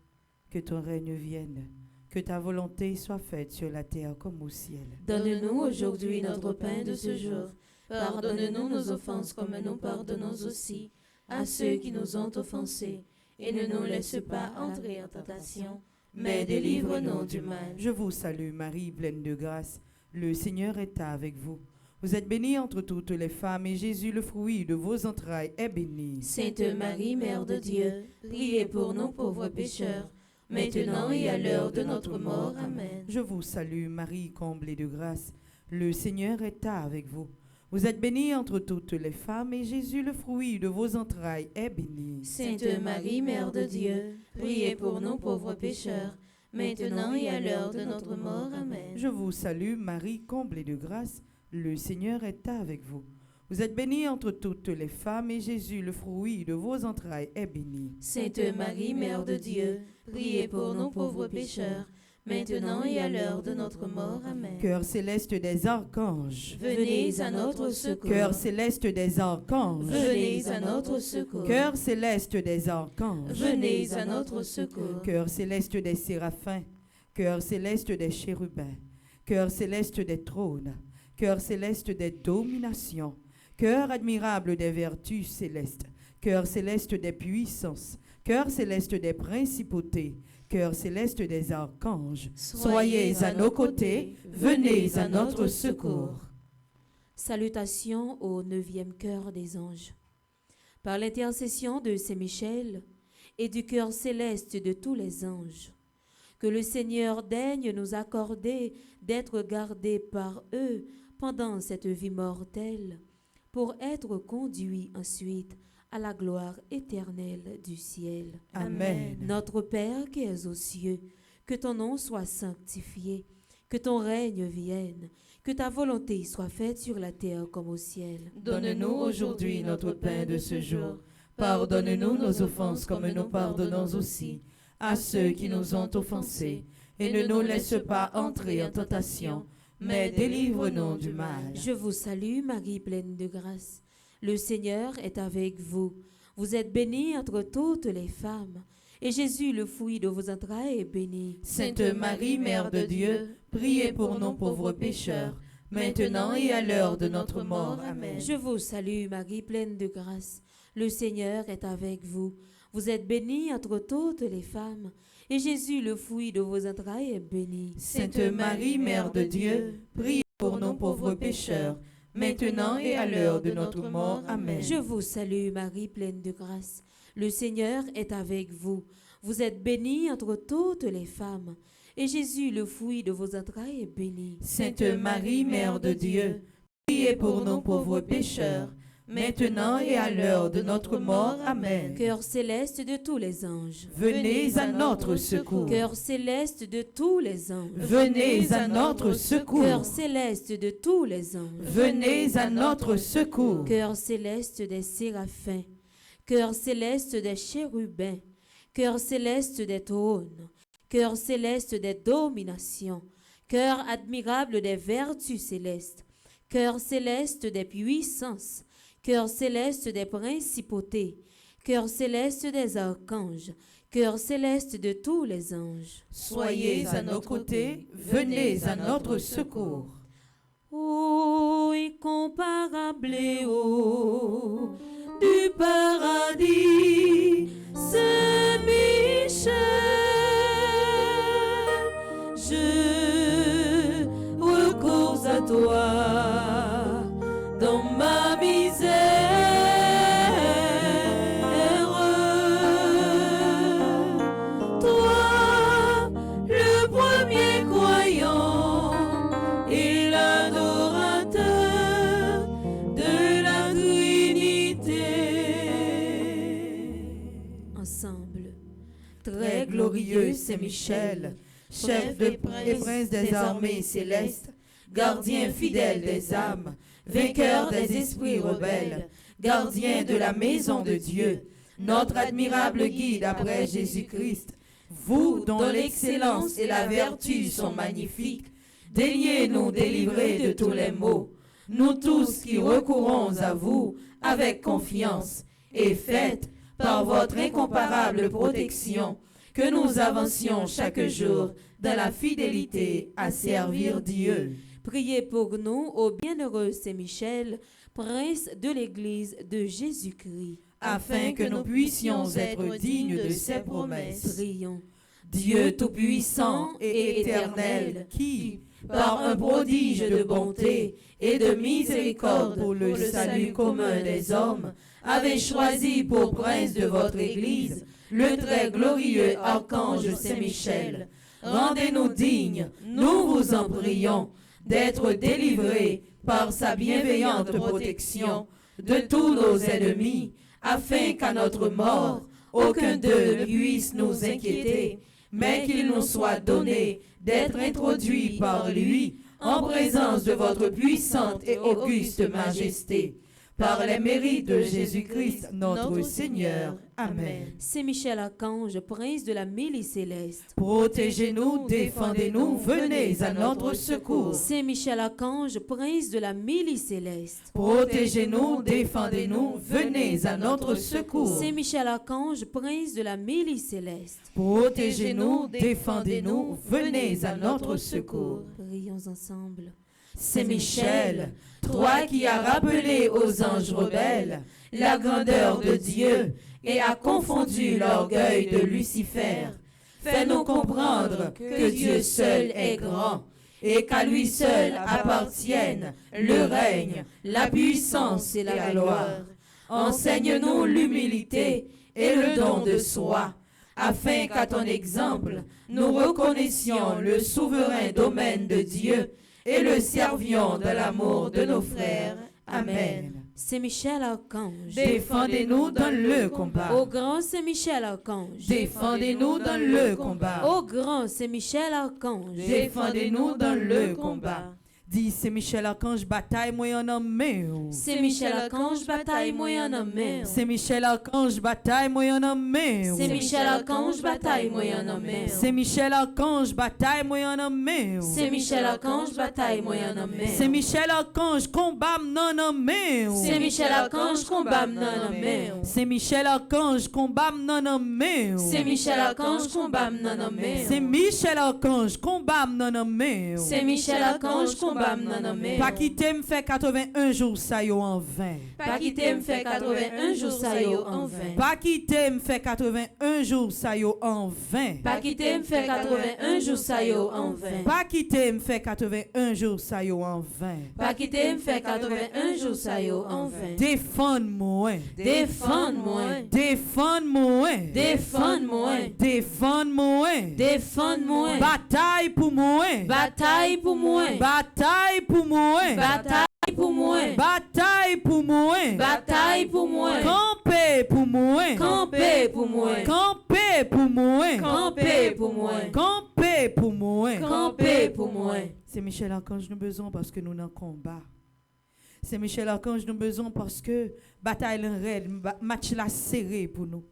que ton règne vienne, que Que ta volonté soit faite sur la terre comme au ciel.
Donne-nous aujourd'hui notre pain de ce jour. Pardonne-nous nos offenses comme nous pardonnons aussi à ceux qui nous ont offensés. Et ne nous laisse pas entrer en tentation, mais délivre-nous du mal.
Je vous salue Marie, pleine de grâce. Le Seigneur est avec vous. Vous êtes bénie entre toutes les femmes, et Jésus, le fruit de vos entrailles, est béni.
Sainte Marie, Mère de Dieu, priez pour nous pauvres pécheurs, maintenant et à l'heure de notre mort. Amen.
Je vous salue Marie, comblée de grâce. Le Seigneur est avec vous. Vous êtes bénie entre toutes les femmes, et Jésus, le fruit de vos entrailles, est béni.
Sainte Marie, Mère de Dieu, priez pour nous pauvres pécheurs, maintenant et à l'heure de notre mort. Amen.
Je vous salue Marie, comblée de grâce. Le Seigneur est avec vous. Vous êtes bénie entre toutes les femmes, et Jésus, le fruit de vos entrailles, est béni.
Sainte Marie, Mère de Dieu, priez pour nous pauvres pécheurs, maintenant et à l'heure de notre mort. Amen.
Cœur céleste des archanges,
venez à notre secours.
Cœur céleste des archanges,
venez à notre secours.
Cœur céleste des archanges,
venez à notre secours.
Cœur céleste des séraphins, cœur céleste des chérubins, cœur céleste des trônes, cœur céleste des dominations, cœur admirable des vertus célestes, cœur céleste des puissances, cœur céleste des principautés, cœur céleste des archanges, soyez à nos côtés, venez à notre secours.
Salutations au 9e chœur des anges. Par l'intercession de Saint Michel et du cœur céleste de tous les anges, que le Seigneur daigne nous accorder d'être gardés par eux pendant cette vie mortelle, pour être conduits ensuite à la gloire éternelle du ciel.
Amen.
Notre Père qui es aux cieux, que ton nom soit sanctifié, que ton règne vienne, que ta volonté soit faite sur la terre comme au ciel.
Donne-nous aujourd'hui notre pain de ce jour. Pardonne-nous nos offenses comme nous pardonnons aussi à ceux qui nous ont offensés. Et ne nous laisse pas entrer en tentation, mais délivre-nous du mal.
Je vous salue Marie, pleine de grâce. Le Seigneur est avec vous. Vous êtes bénie entre toutes les femmes, et Jésus, le fruit de vos entrailles, est béni.
Sainte Marie, Mère de Dieu, priez pour nous pauvres pécheurs, maintenant et à l'heure de notre mort. Amen.
Je vous salue Marie, pleine de grâce. Le Seigneur est avec vous. Vous êtes bénie entre toutes les femmes, et Jésus, le fruit de vos entrailles, est béni.
Sainte Marie, Mère de Dieu, priez pour nous pauvres pécheurs, maintenant et à l'heure de notre mort. Amen.
Je vous salue Marie, pleine de grâce. Le Seigneur est avec vous. Vous êtes bénie entre toutes les femmes, et Jésus, le fruit de vos entrailles, est béni.
Sainte Marie, Mère de Dieu, priez pour nous pauvres pécheurs, maintenant et à l'heure de notre mort. Amen.
Cœur céleste de tous les anges,
venez à notre secours.
Cœur céleste de tous les anges,
venez à notre secours.
Cœur céleste de tous les anges,
venez à notre secours.
Cœur céleste des séraphins, cœur céleste des chérubins, cœur céleste des trônes, cœur céleste des dominations, cœur admirable des vertus célestes, cœur céleste des puissances, cœur céleste des principautés, cœur céleste des archanges, cœur céleste de tous les anges.
Soyez à nos côtés, venez à notre secours.
Ô incomparable eau du paradis, Saint Michel, je recours à toi dans ma misère. Toi, le premier croyant et l'adorateur de la Trinité. Ensemble,
Très glorieux Saint Michel, chef des princes des armées célestes, gardien fidèle des âmes, vainqueur des esprits rebelles, gardien de la maison de Dieu, notre admirable guide après Jésus-Christ, vous dont l'excellence et la vertu sont magnifiques, daignez nous délivrer de tous les maux, nous tous qui recourons à vous avec confiance, et faites, par votre incomparable protection, que nous avancions chaque jour dans la fidélité à servir Dieu.
Priez pour nous, ô bienheureux Saint-Michel, prince de l'Église de Jésus-Christ.
Afin que nous puissions être dignes de ses promesses.
Prions.
Dieu Tout-Puissant et Éternel, qui, par un prodige de bonté et de miséricorde pour le salut commun des hommes, avez choisi pour prince de votre Église le très glorieux archange Saint-Michel. Rendez-nous dignes, nous vous en prions, d'être délivrés par sa bienveillante protection de tous nos ennemis, afin qu'à notre mort, aucun d'eux ne puisse nous inquiéter, mais qu'il nous soit donné d'être introduits par lui en présence de votre puissante et auguste majesté. Par les mérites de Jésus-Christ, notre Seigneur. Amen.
Saint Michel Archange, prince de la milice céleste.
Protégez-nous, défendez-nous, venez à notre secours.
Saint Michel Archange, prince de la milice céleste.
Protégez-nous, défendez-nous, venez à notre secours.
Saint Michel Archange, prince de la milice céleste.
Protégez-nous, défendez-nous, venez à notre secours.
Prions ensemble.
Saint Michel, toi qui as rappelé aux anges rebelles la grandeur de Dieu et as confondu l'orgueil de Lucifer, fais-nous comprendre que Dieu seul est grand et qu'à lui seul appartiennent le règne, la puissance et la gloire. Enseigne-nous l'humilité et le don de soi, afin qu'à ton exemple, nous reconnaissions le souverain domaine de Dieu et le servions de l'amour de nos frères. Amen.
Saint Michel Archange,
Défendez-nous dans le combat.
Ô grand Saint Michel Archange,
Défendez-nous dans le combat.
Ô grand Saint Michel Archange,
Défendez-nous dans le combat. Dis Saint Michel Archange, bataille moi en homme.
Saint Michel Archange, bataille moyen en main.
Saint Michel Archange, bataille moi en homme.
Saint Michel Archange, bataille moyen en main.
Saint Michel Archange, bataille moi en homme.
Saint Michel Archange, bataille moyen en main.
Saint Michel Archange, combat non homme.
Saint Michel Archange, combat non en main.
Saint Michel Archange, combat non homme.
Saint Michel Archange, combat non en main.
Saint Michel Archange, combat non homme.
Saint Michel Archange, combat non en main.
Pas quitter me fait 81 jours ça yo en vain.
Pas quitter me fait 81 jours ça yo en vain.
Pas quitter me fait 81 jours ça yo en vain.
Pas quitter me fait 81 jours ça yo en vain.
Pas quitter me fait 81 jours ça yo en vain.
Pas quitter me fait 81 jours ça yo en vain.
Défends-moi.
Défends-moi.
Défends-moi.
Défends-moi.
Défends-moi.
Défends-moi.
Bataille pour moi.
Bataille pour moi.
Bataille pour moi.
Bataille pour moi.
Bataille pour moi.
Bataille pour moi.
Camper pour moi.
Camper pour moi.
Camper pour moi.
Camper pour moi.
Camper pour moi.
Camper pour moi.
C'est Michel Archange nous besoin parce que nous dans combat. C'est Michel Archange nous besoin parce que bataille en raide, match la serré pour nous.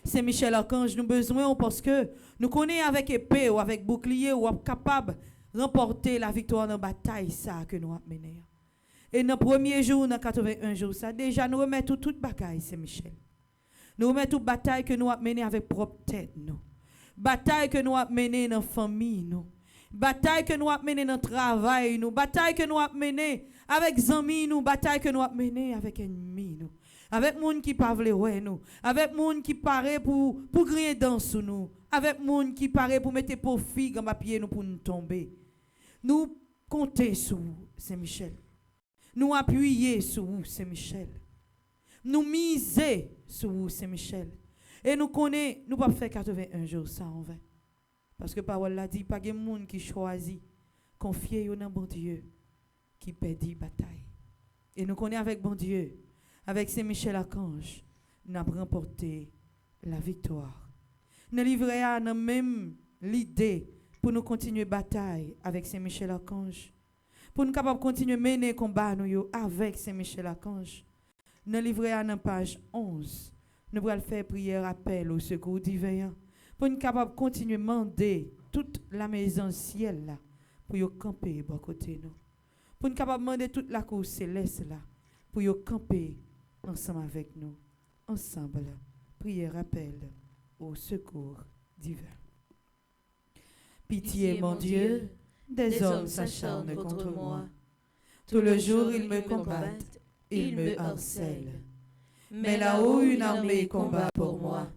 C'est Michel Archange nous besoin parce que nous connaissons avec épée ou avec bouclier ou capable remporter la victoire dans la bataille ça que nous avons mené. Et dans le premier jour, dans 81 jours, ça déjà nous remettons toute bataille, c'est Michel. Nous remettons toute bataille que nous avons menée avec propre tête, nous. Bataille que nous avons menée dans la famille, nous. Bataille que nous avons menée dans le travail, nous. Bataille que nous avons menée avec les amis, nous. Bataille que nous avons menée avec les ennemis, nous. Avec les gens qui parlent, nous. Avec les gens qui paraissent pour griller dans nous. Avec les gens qui paraissent pour mettre pour figue en pied nous pour nous tomber. Nous comptons sur Saint-Michel. Nous appuyer sur vous, Saint-Michel. Nous miser sur vous, Saint-Michel. Et nous connaissons, nous ne pouvons pas faire 81 jours ça en vain. Parce que la parole l'a dit, pas de monde qui choisit, confier au bon Dieu, qui perdit bataille. Et nous connaissons avec bon Dieu, avec Saint-Michel Archange, nous avons remporté la victoire. Nous livrons à nous même l'idée pour nous continuer bataille avec Saint-Michel Archange. Pour nous capables de continuer à mener le combat nous avec Saint-Michel Archange. Nous livrons à la page 11. Nous allons faire prière appel au secours divin. Pour nous capables de continuer à demander toute la maison ciel là pour nous camper à côté nous. Pour nous capables de demander toute la cour céleste là pour nous camper ensemble avec nous. Ensemble, prière appel au secours
divin. Pitié, mon Dieu, des hommes s'acharnent contre moi. Tout le jour, ils me combattent, ils me harcèlent. Mais là-haut, une armée combat pour moi.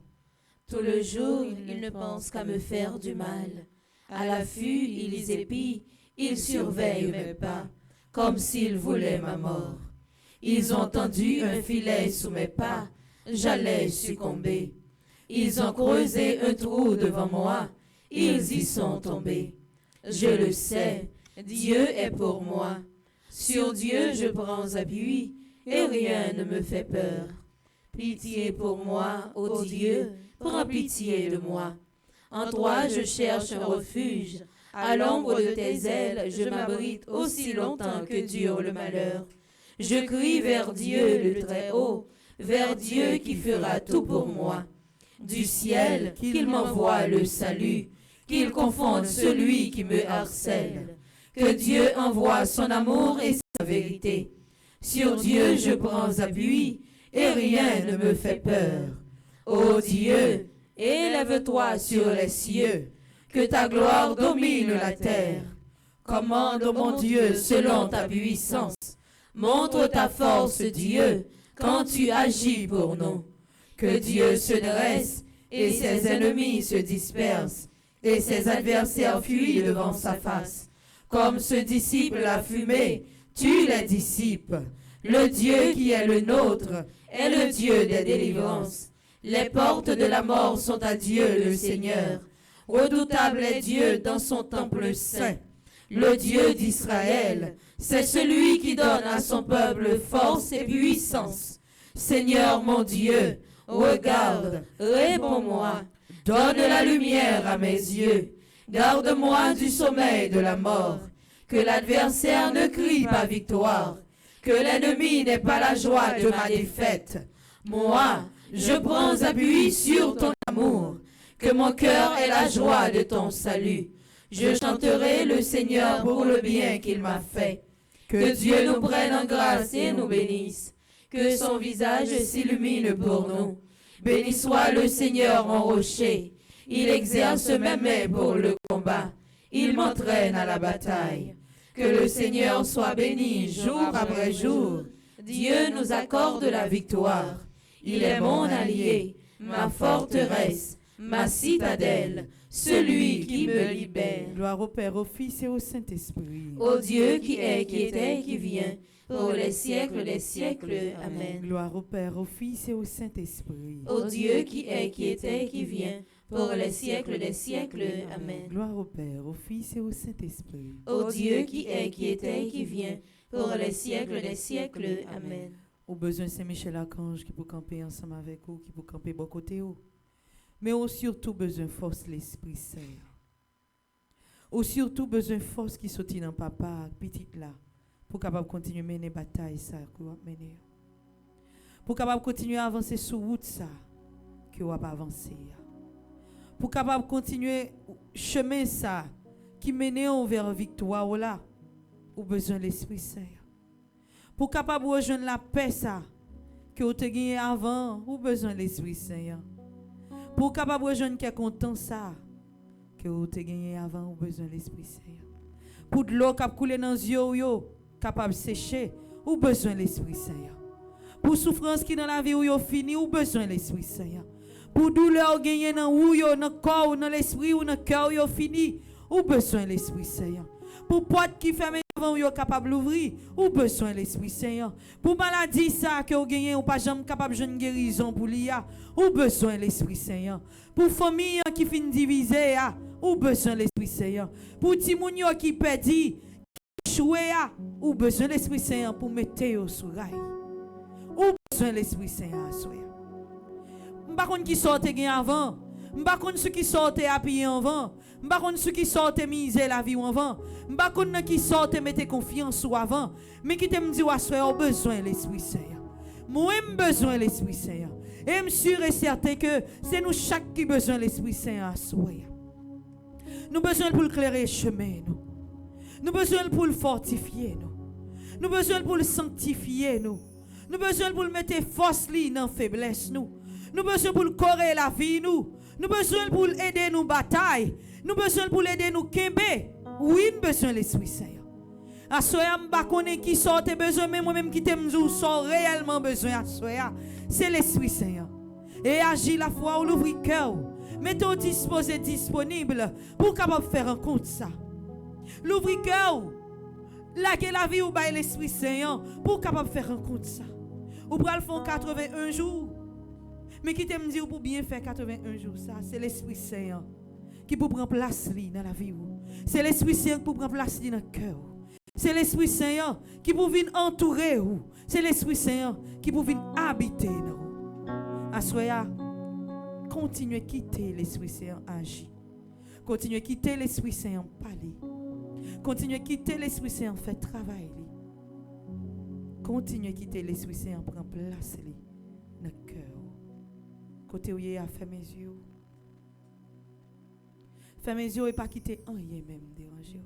Tout le jour, ils ne pensent qu'à me faire du mal. À l'affût, ils épient, ils surveillent mes pas, comme s'ils voulaient ma mort. Ils ont tendu un filet sous mes pas, j'allais succomber. Ils ont creusé un trou devant moi, ils y sont tombés. Je le sais, Dieu est pour moi. Sur Dieu je prends appui, et rien ne me fait peur. Pitié pour moi, ô Dieu, prends pitié de moi. En toi je cherche un refuge, à l'ombre de tes ailes je m'abrite aussi longtemps que dure le malheur. Je crie vers Dieu le Très-Haut, vers Dieu qui fera tout pour moi. Du ciel, qu'il m'envoie le salut, qu'il confonde celui qui me harcèle. Que Dieu envoie son amour et sa vérité. Sur Dieu je prends appui, et rien ne me fait peur. Ô Dieu, élève-toi sur les cieux, que ta gloire domine la terre. Commande, mon Dieu, selon ta puissance. Montre ta force, Dieu, quand tu agis pour nous. Que Dieu se dresse et ses ennemis se dispersent, et ses adversaires fuient devant sa face. Comme se dissipe la fumée, tu les dissipes. Le Dieu qui est le nôtre est le Dieu des délivrances. Les portes de la mort sont à Dieu le Seigneur. Redoutable est Dieu dans son temple saint. Le Dieu d'Israël, c'est celui qui donne à son peuple force et puissance. Seigneur mon Dieu, regarde, réponds-moi, donne la lumière à mes yeux. Garde-moi du sommeil de la mort, que l'adversaire ne crie pas victoire, que l'ennemi n'ait pas la joie de ma défaite. Moi, je prends appui sur ton amour, que mon cœur ait la joie de ton salut. Je chanterai le Seigneur pour le bien qu'il m'a fait. Que Dieu nous prenne en grâce et nous bénisse, que son visage s'illumine pour nous. Béni soit le Seigneur mon rocher, il exerce mes mains pour le combat, il m'entraîne à la bataille. Que le Seigneur soit béni jour après jour, Dieu nous accorde la victoire. Il est mon allié, ma forteresse, ma citadelle, celui qui me libère.
Gloire au Père, au Fils et au Saint-Esprit.
Ô Dieu qui est, qui était et qui vient, pour les siècles des siècles. Amen.
Gloire au Père, au Fils et au Saint-Esprit.
Ô Dieu qui est, qui était et qui vient, pour les siècles des siècles. Amen.
Gloire au Père, au Fils et au Saint-Esprit.
Ô Dieu qui est, qui était et qui vient, pour les siècles des siècles. Amen.
Au besoin Saint-Michel-Archange qui peut camper ensemble avec vous, qui peut camper bon côté vous. Mais au surtout besoin force l'Esprit Saint. Au surtout besoin force qui sortit dans papa, petite là, pour capable continuer à mener bataille ça que vous mener. Pour capable continuer à avancer sur route ça que vous pas avancer. Pour capable continuer chemin ça qui mène vers victoire là, au besoin l'Esprit Saint. Pour capable rejoindre la paix ça que vous avez gagné avant, ou besoin de l'Esprit Saint. Pour capable rejoindre qui est content ça que vous avez gagné avant, ou besoin de l'Esprit Saint. Pour de l'eau qui a coulé dans les yeux, capable de sécher, ou besoin de l'Esprit Saint. Pour souffrance qui dans la vie ou yo fini, ou besoin de l'Esprit Saint. Pour douleur gagné dans ou yo, dans corps, dans l'esprit ou dans cœur yo fini, ou besoin de l'Esprit Saint. Pour porte qui ferme avant yo capable d'ouvrir, ou besoin de l'Esprit Saint. Pour maladie ça que vous gagnez ou pas jamais capable de guérison pour l'IA, ou besoin de l'Esprit Saint. Pour famille qui fin divisée, ou besoin de l'Esprit Saint. Pour ti moun yo qui perdi, qui échoué, ou besoin de l'Esprit Saint pour mettre yo sur rail. Ou besoin de l'Esprit Saint à soi. M'pa konn qui sorte gen avant, m'pa konn ceux qui sortent à payer avant, m'pa konn ceux qui sortent miser la vie avant, m'pa konn qui sortent mettre confiance ou avant, mais qui te me dit wa soeur besoin l'Esprit Saint. Moi besoin l'Esprit Saint. Et me sûr et certain que c'est nous chaque qui besoin l'Esprit Saint à soi. Nous besoin pour éclairer chemin nous. Nous besoin pour le fortifier nous. Nous besoin pour le sanctifier nous. Nous besoin pour le mettre force li dans faiblesse nous. Nous besoin pour le correr la vie nous. Nous besoin pour aider nous bataille. Nous besoin pour aider nous kembe. Oui, nous besoin l'Esprit Saint. Asoya m'ba connaît qui sort besoin mais moi-même qui t'aime nous sort réellement besoin asoya. C'est l'Esprit Saint. Et agit la foi ou l'ouvrir cœur. Mettez-vous disposé disponible pour capable faire un compte ça. L'ouvrir cœur. Là que la vie ou bail l'Esprit Saint pour capable faire un compte ça. Ou pral font 81 jours. Mais qui t'aime dire pour bien faire 81 jours ça, c'est l'Esprit Saint qui pour prendre place dans la vie. C'est l'Esprit Saint qui pour prendre place dans le cœur. C'est l'Esprit Saint qui pour venir entourer vous. C'est l'Esprit Saint qui pour venir habiter dans vous. Assoya, continuez à quitter l'Esprit Saint agir. Continuez à quitter l'Esprit Saint parler. Continuez à quitter l'Esprit Saint faire travail. Continuez à quitter l'Esprit Saint prendre place dans le cœur. Côté où il a fait mes yeux. Fait mes yeux et pas quitter rien même déranger.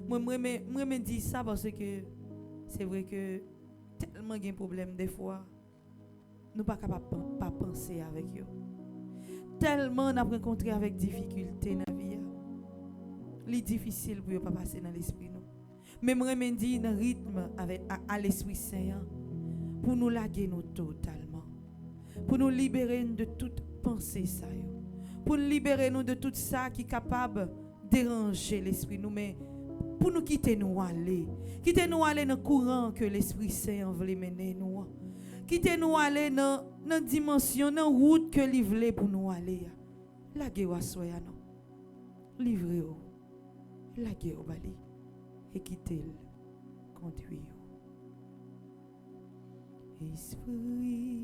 Moi me dis ça parce que c'est vrai que tellement de problèmes des fois nous pas capable pas penser avec eux. Tellement on a rencontré avec difficulté dans la vie. C'est difficile pour pas passer dans l'esprit nous. Mais moi me dis dans rythme avec à l'Esprit Saint pour nous laguer nous totalement. Pour nous libérer de toute pensée ça. Pour nous libérer nous de tout ça qui est capable de déranger l'esprit nous mais pour nous quitter nous aller dans le courant que l'Esprit Saint veut mener nous. Quitter nous aller dans la dimension, dans la route que il veut pour nous aller. La guerre soya non. Livrez vous. La guerre bali et quitter conduire. Esprit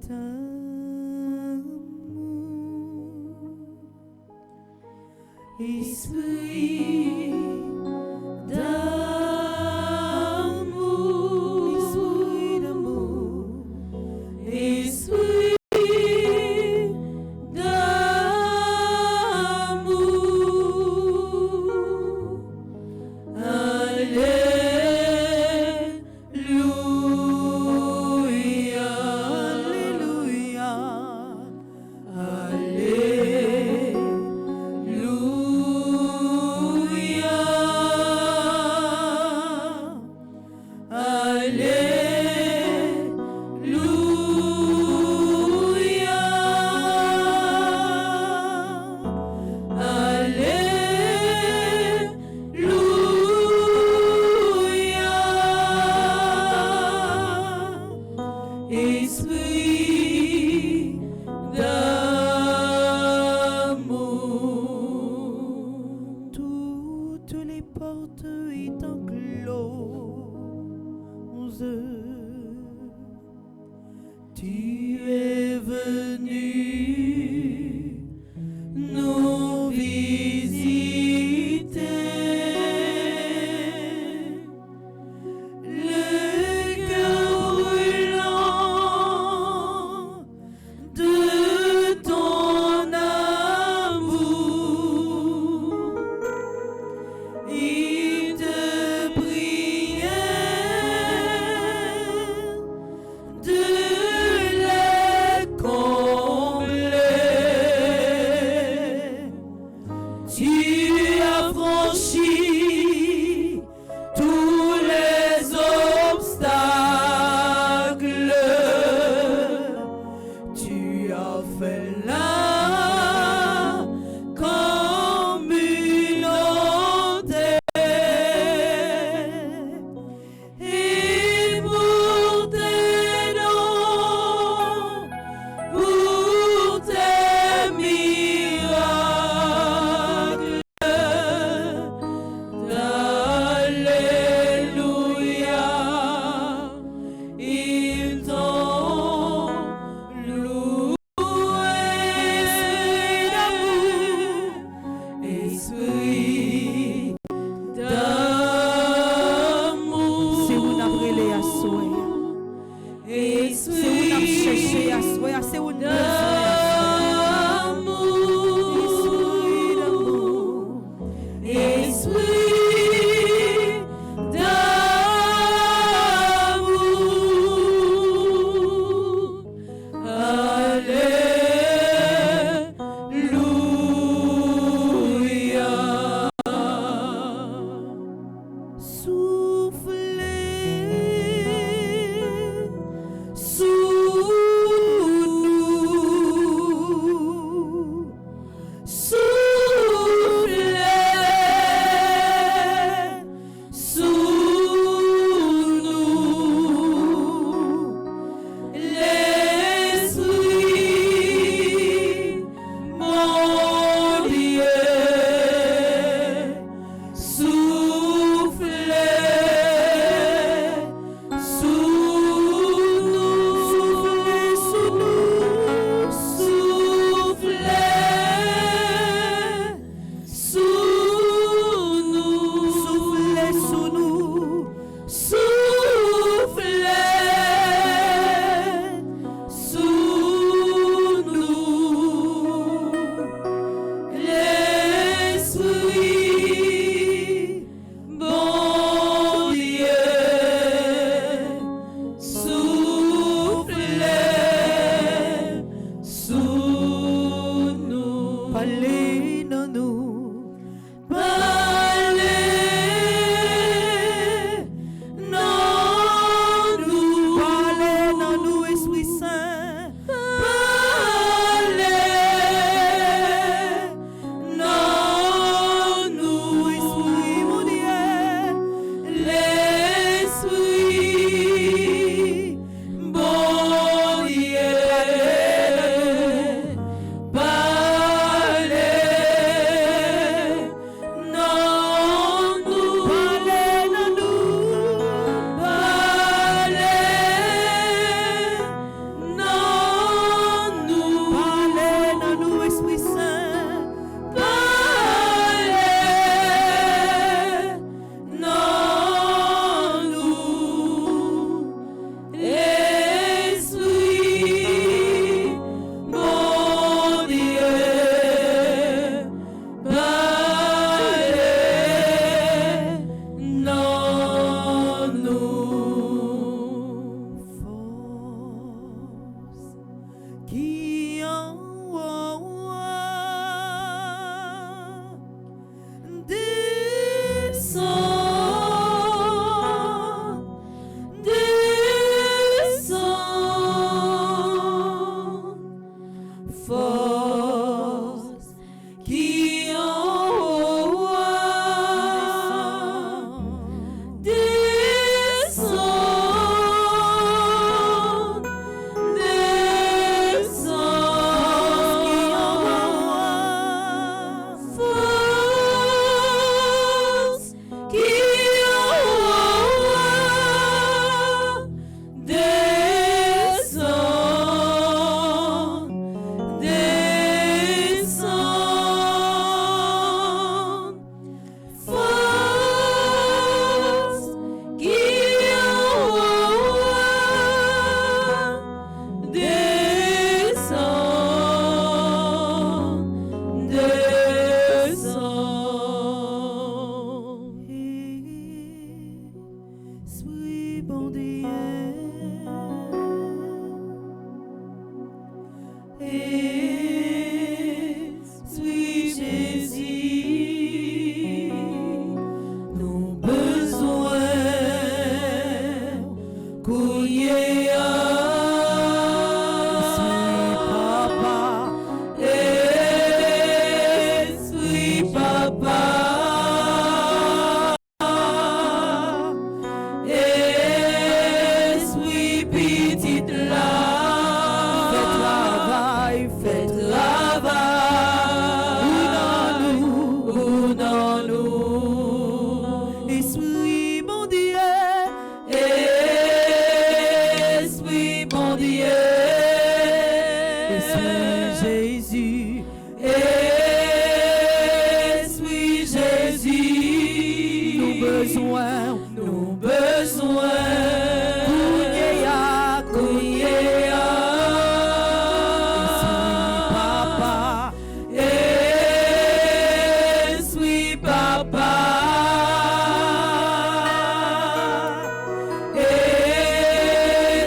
d'amour. Esprit d'amour, esprit d'amour, esprit d'amour. Alléluia, alléluia, esprit d'amour. Toutes les portes étant closes, tu es venu nous visiter. Le cœur brûlant de ton amour, il te priait bon Dieu. Esprit Jésus, nos besoins, couillés à Esprit Papa, Esprit Petite là, fais travail, ou dans nous, Esprit bon Dieu, Esprit bon Dieu, Esprit Jésus, Esprit Jésus, nos besoins, Kounyea, Esprit Papa, Esprit Papa,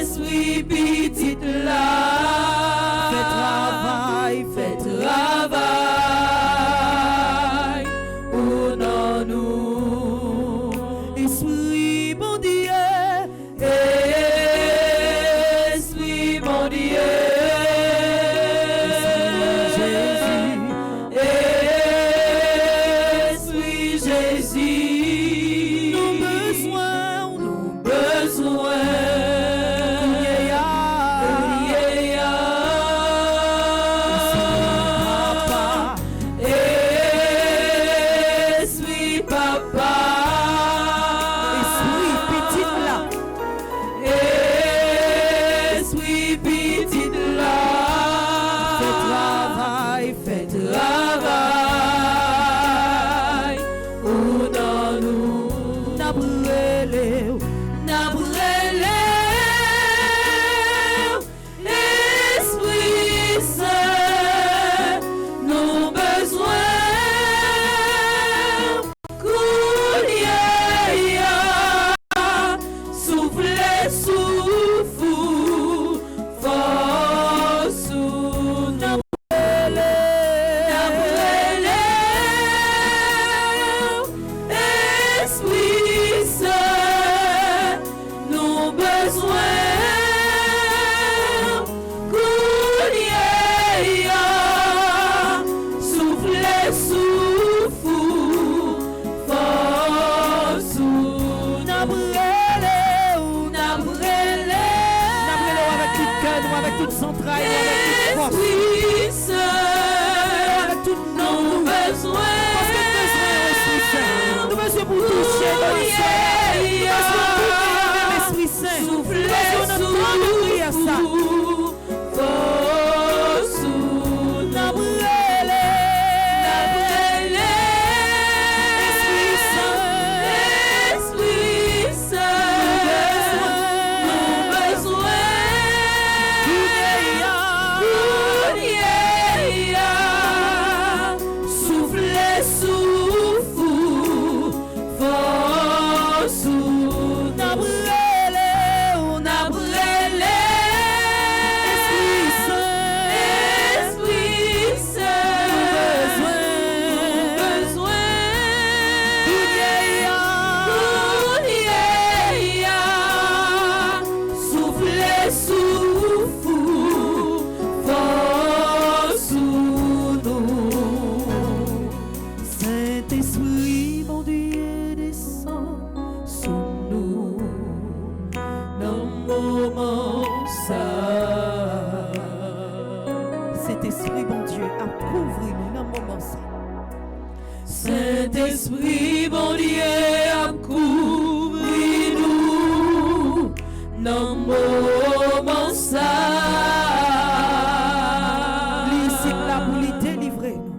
Esprit Petite là, fais travail, ou non nous, Esprit bon Dieu, Esprit bon Dieu, Esprit Jésus, nos besoins, Kounyea, Esprit Papa, Esprit Petite là, Esprit Petite là, fais travail, ou dans nous, Nabrele, Esprit Saint, nos besoins, Kounyea, souffle, force, Nabrele, Esprit Saint, nos besoins, Kounyea, souffle, force, Nabrele, avec tout cœur, avec toute centrale, avec toute force. Esprit Saint, avec tout nos besoins, parce que nous besoin Esprit Saint, nous besoin pour toucher dans le ciel, nous besoin pour l'Esprit Saint, nous besoin de notre prière ça. Force, Nabrele, Esprit Saint, nos besoins, Kounyea, souffle, force, Nabrele, Esprit Saint, nos besoins, Kounyea, souffle, force, nous. Saint-Esprit, mon Dieu, descend sur nous dans le moment ça. Saint-Esprit, mon Dieu, approuve-nous dans le moment ça. Saint-Esprit, mon Dieu, approuve-nous dans le moment ça. Licite là pour lui délivrer nous.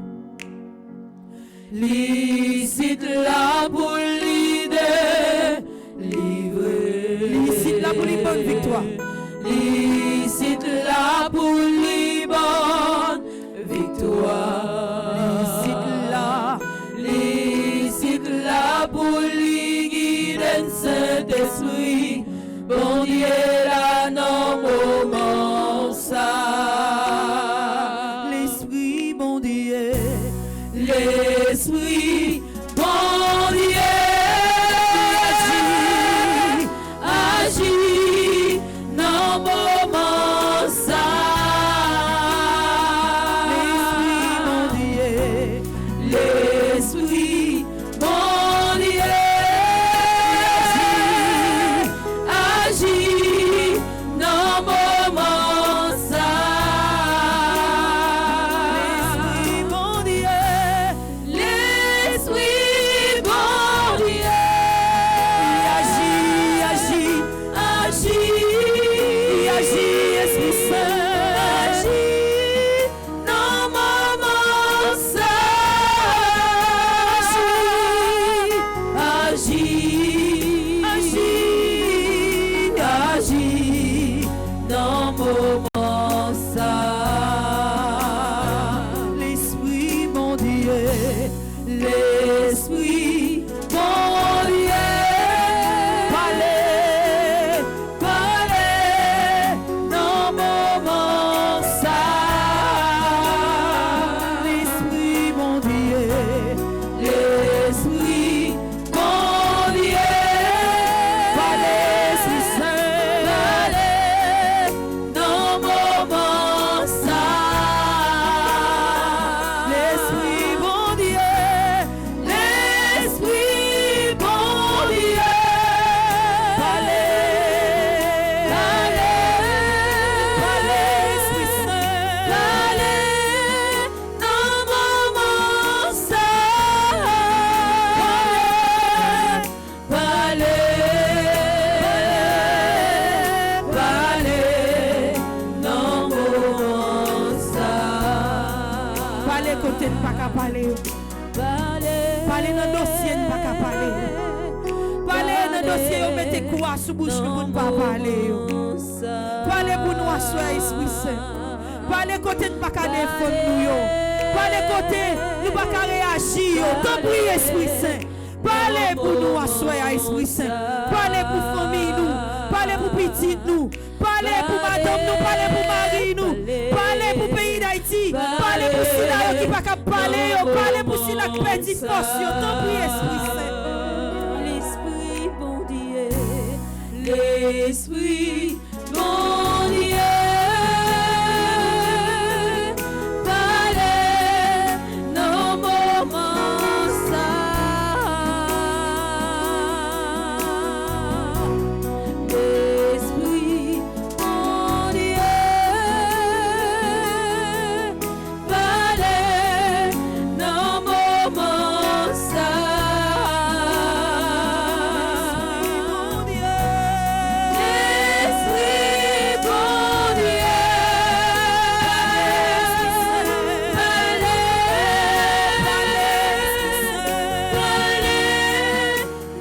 Licite là pour lui délivrer. Licite là pour lui bonne victoire. Licite là pour lui bonne victoire. Licite là pour lui guider Saint-Esprit.
bon Dieu là non moment ça.
L'esprit bon Dieu,
L'esprit bon Dieu agit dans moment ça.
l'esprit bon Dieu,
L'esprit bon Dieu agit dans moment ça.
l'esprit bon Dieu,
L'Esprit bon Dieu
agit, Esprit Saint,
agit dans moment ça. Agit dans moment ça.
l'esprit bon Dieu,
L'Esprit bon Dieu
parlez,
dans moment ça.
l'esprit bon Dieu,
L'Esprit bon Dieu
Esprit Saint,
dans moment ça.
l'esprit bon Dieu,
L'Esprit bon Dieu
Esprit Saint,
dans moment ça. Dans moment ça.
parlez côté de pas qu'à parler, parlez dans dossier de pas qu'à parler, parlez dans dossier vous mettez quoi sous bouche nous pour ne pas parler, parlez pour nous asseoir Esprit Saint, parlez côté de pas qu'à défendre nous yo, parlez côté nous pas qu'à réagir, tant pis Esprit Saint, parlez pour nous asseoir Esprit Saint, parlez pour famille nous, parlez pour petite nous, parlez pour madame nous, parlez pour mari nous, parlez pour pays d'Haïti, parlez pour Sina qui pas capable parler, parlez pour Sina qui perdit force, tant pis Esprit Saint.
L'Esprit bon Dieu, l'Esprit bon Dieu, parlez dans moment ça. L'Esprit bon Dieu, parlez dans moment ça. L'Esprit bon Dieu, parlez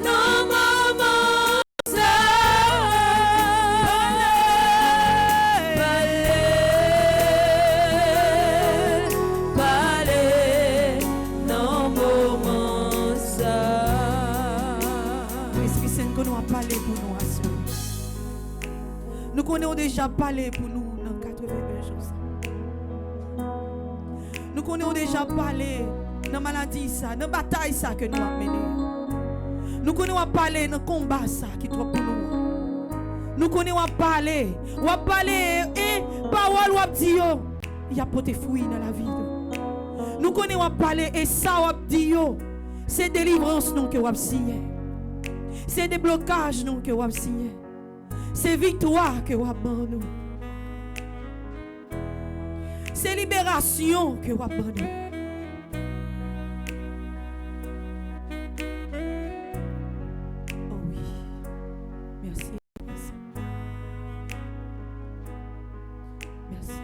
dans moment ça. Parlez dans moment ça.
Esprit Saint, nous avons parlé pour nous assurer. Nous connaissons déjà parlé pour nous dans 81 jours. Nous connaissons déjà parlé dans la maladie, dans la bataille ça que nous avons mené. Nous connaissons parlé dans le combat ça qui est trop pour nous. Nous connaissons parlé, on a parlé et parole on a dit il y a pas de fruits dans la vie. Nous connaissons parlé et ça on a dit c'est délivrance nous que on a signé. C'est des blocages nous que on a signé. C'est victoire que on a nous. C'est libération que on a nous. Oh oui. Merci. Merci.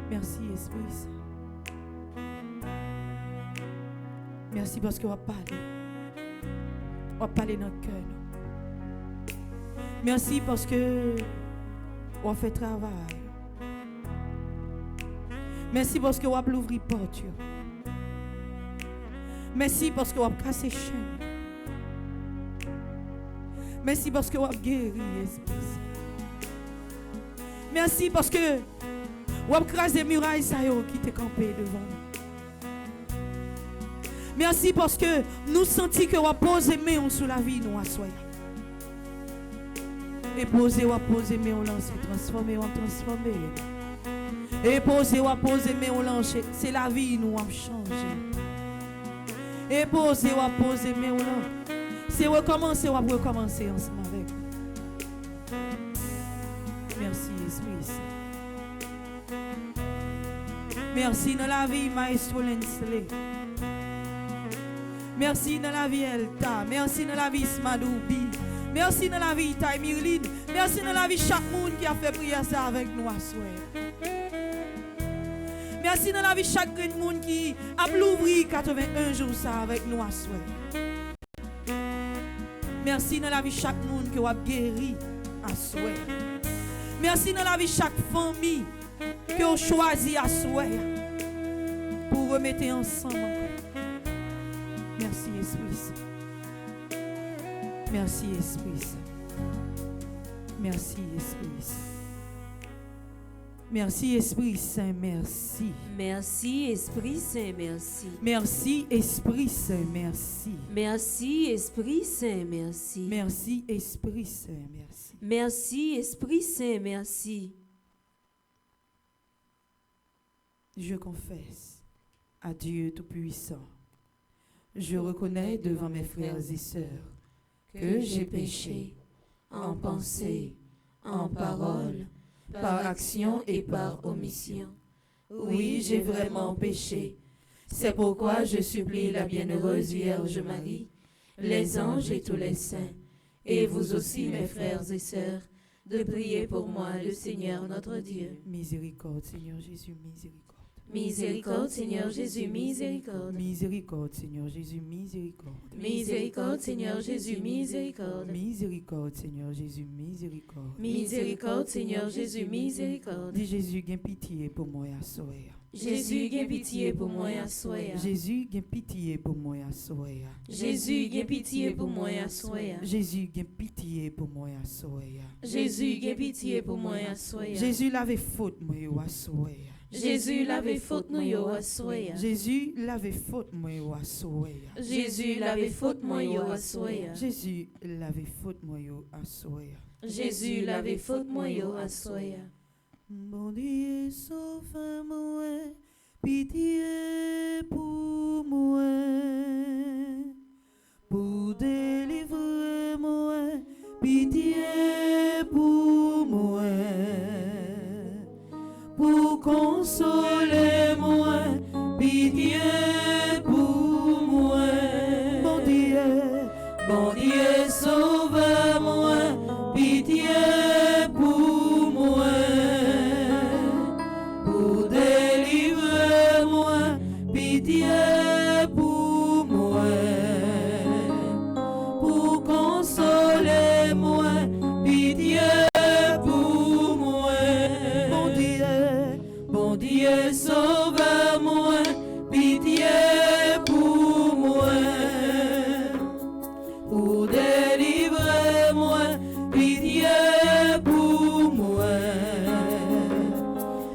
Merci Esprit Saint. Merci parce qu'on va parler. On va parler dans le cœur. Merci parce que on fait travail. Merci parce que on va ouvrir porte. Merci parce que on va casser chaîne. Merci parce que vous avez guéri, Esprit Saint. Merci parce que vous avez crasé les murailles qui te campé devant nous. Merci parce que nous sentons que vous avez posé main sur la vie, nous assoyons. Et posez, vous avez posé main, on lance, transformé, on transformé. Et posez, vous avez posé main, on lance, c'est la vie, nous avons changé. Et posez, vous avez posé main, on lance. C'est recommencer, on va recommencer ensemble avec nous. Merci, Esprit Saint. Merci dans la vie, Maestro Lensley. Merci dans la vie, Elta. Merci dans la vie, Smadoubi. Merci dans la vie, Taimirline. Merci dans la vie, chaque monde qui a fait prière ça avec nous à soir. Merci dans la vie, chaque monde qui a l'ouvri 81 jours ça avec nous à soir. Merci dans la vie chaque monde qui a guéri à souhait. Merci dans la vie chaque famille qui a choisi à souhait pour remettre ensemble. Merci Esprit Saint. Merci Esprit Saint. Merci Esprit Saint. Merci Esprit Saint, merci.
Merci Esprit Saint, merci.
Merci Esprit Saint, merci.
Merci Esprit Saint, merci.
Merci Esprit Saint, merci.
Merci Esprit Saint, merci.
Je confesse à Dieu Tout-Puissant. Je reconnais devant mes frères et sœurs
que j'ai péché en pensée, en parole, par action et par omission. Oui, j'ai vraiment péché. C'est pourquoi je supplie la bienheureuse Vierge Marie, les anges et tous les saints, et vous aussi, mes frères et sœurs, de prier pour moi, le Seigneur notre Dieu.
Miséricorde, Seigneur Jésus, miséricorde.
Miséricorde, Seigneur Jésus, miséricorde.
Miséricorde, Seigneur Jésus, miséricorde.
Miséricorde, Seigneur Jésus, miséricorde.
Miséricorde, Seigneur Jésus, miséricorde.
Miséricorde, Seigneur Jésus, miséricorde.
Dis Jésus, gain pitié pour moi à soir.
Jésus, gain pitié pour moi à soir.
Jésus, gain pitié pour moi à soir.
Jésus, gain pitié pour moi à soir.
Jésus, gain pitié pour moi à soir.
Jésus, gain pitié pour moi à soir.
Jésus l'avait faute moi à soir.
Jésus l'avait faute nous yo à soya.
Jésus l'avait faute moi à soya.
Jésus l'avait faute moi yo à soya.
Jésus l'avait faute moi à soya.
Jésus l'avait faute moi yo à soya.
Mon Dieu sauve moi, pitié pour moi, pour délivrer moi, pitié pour moi. Pour consoler moi, pitié pour moi. Bon Dieu, sauve-moi, pitié pour moi. Pour délivrer moi, pitié pour moi. Pour consoler moi, pitié pour moi. Bon Dieu, sauve-moi, pitié pour moi. Pour délivrer moi, pitié pour moi.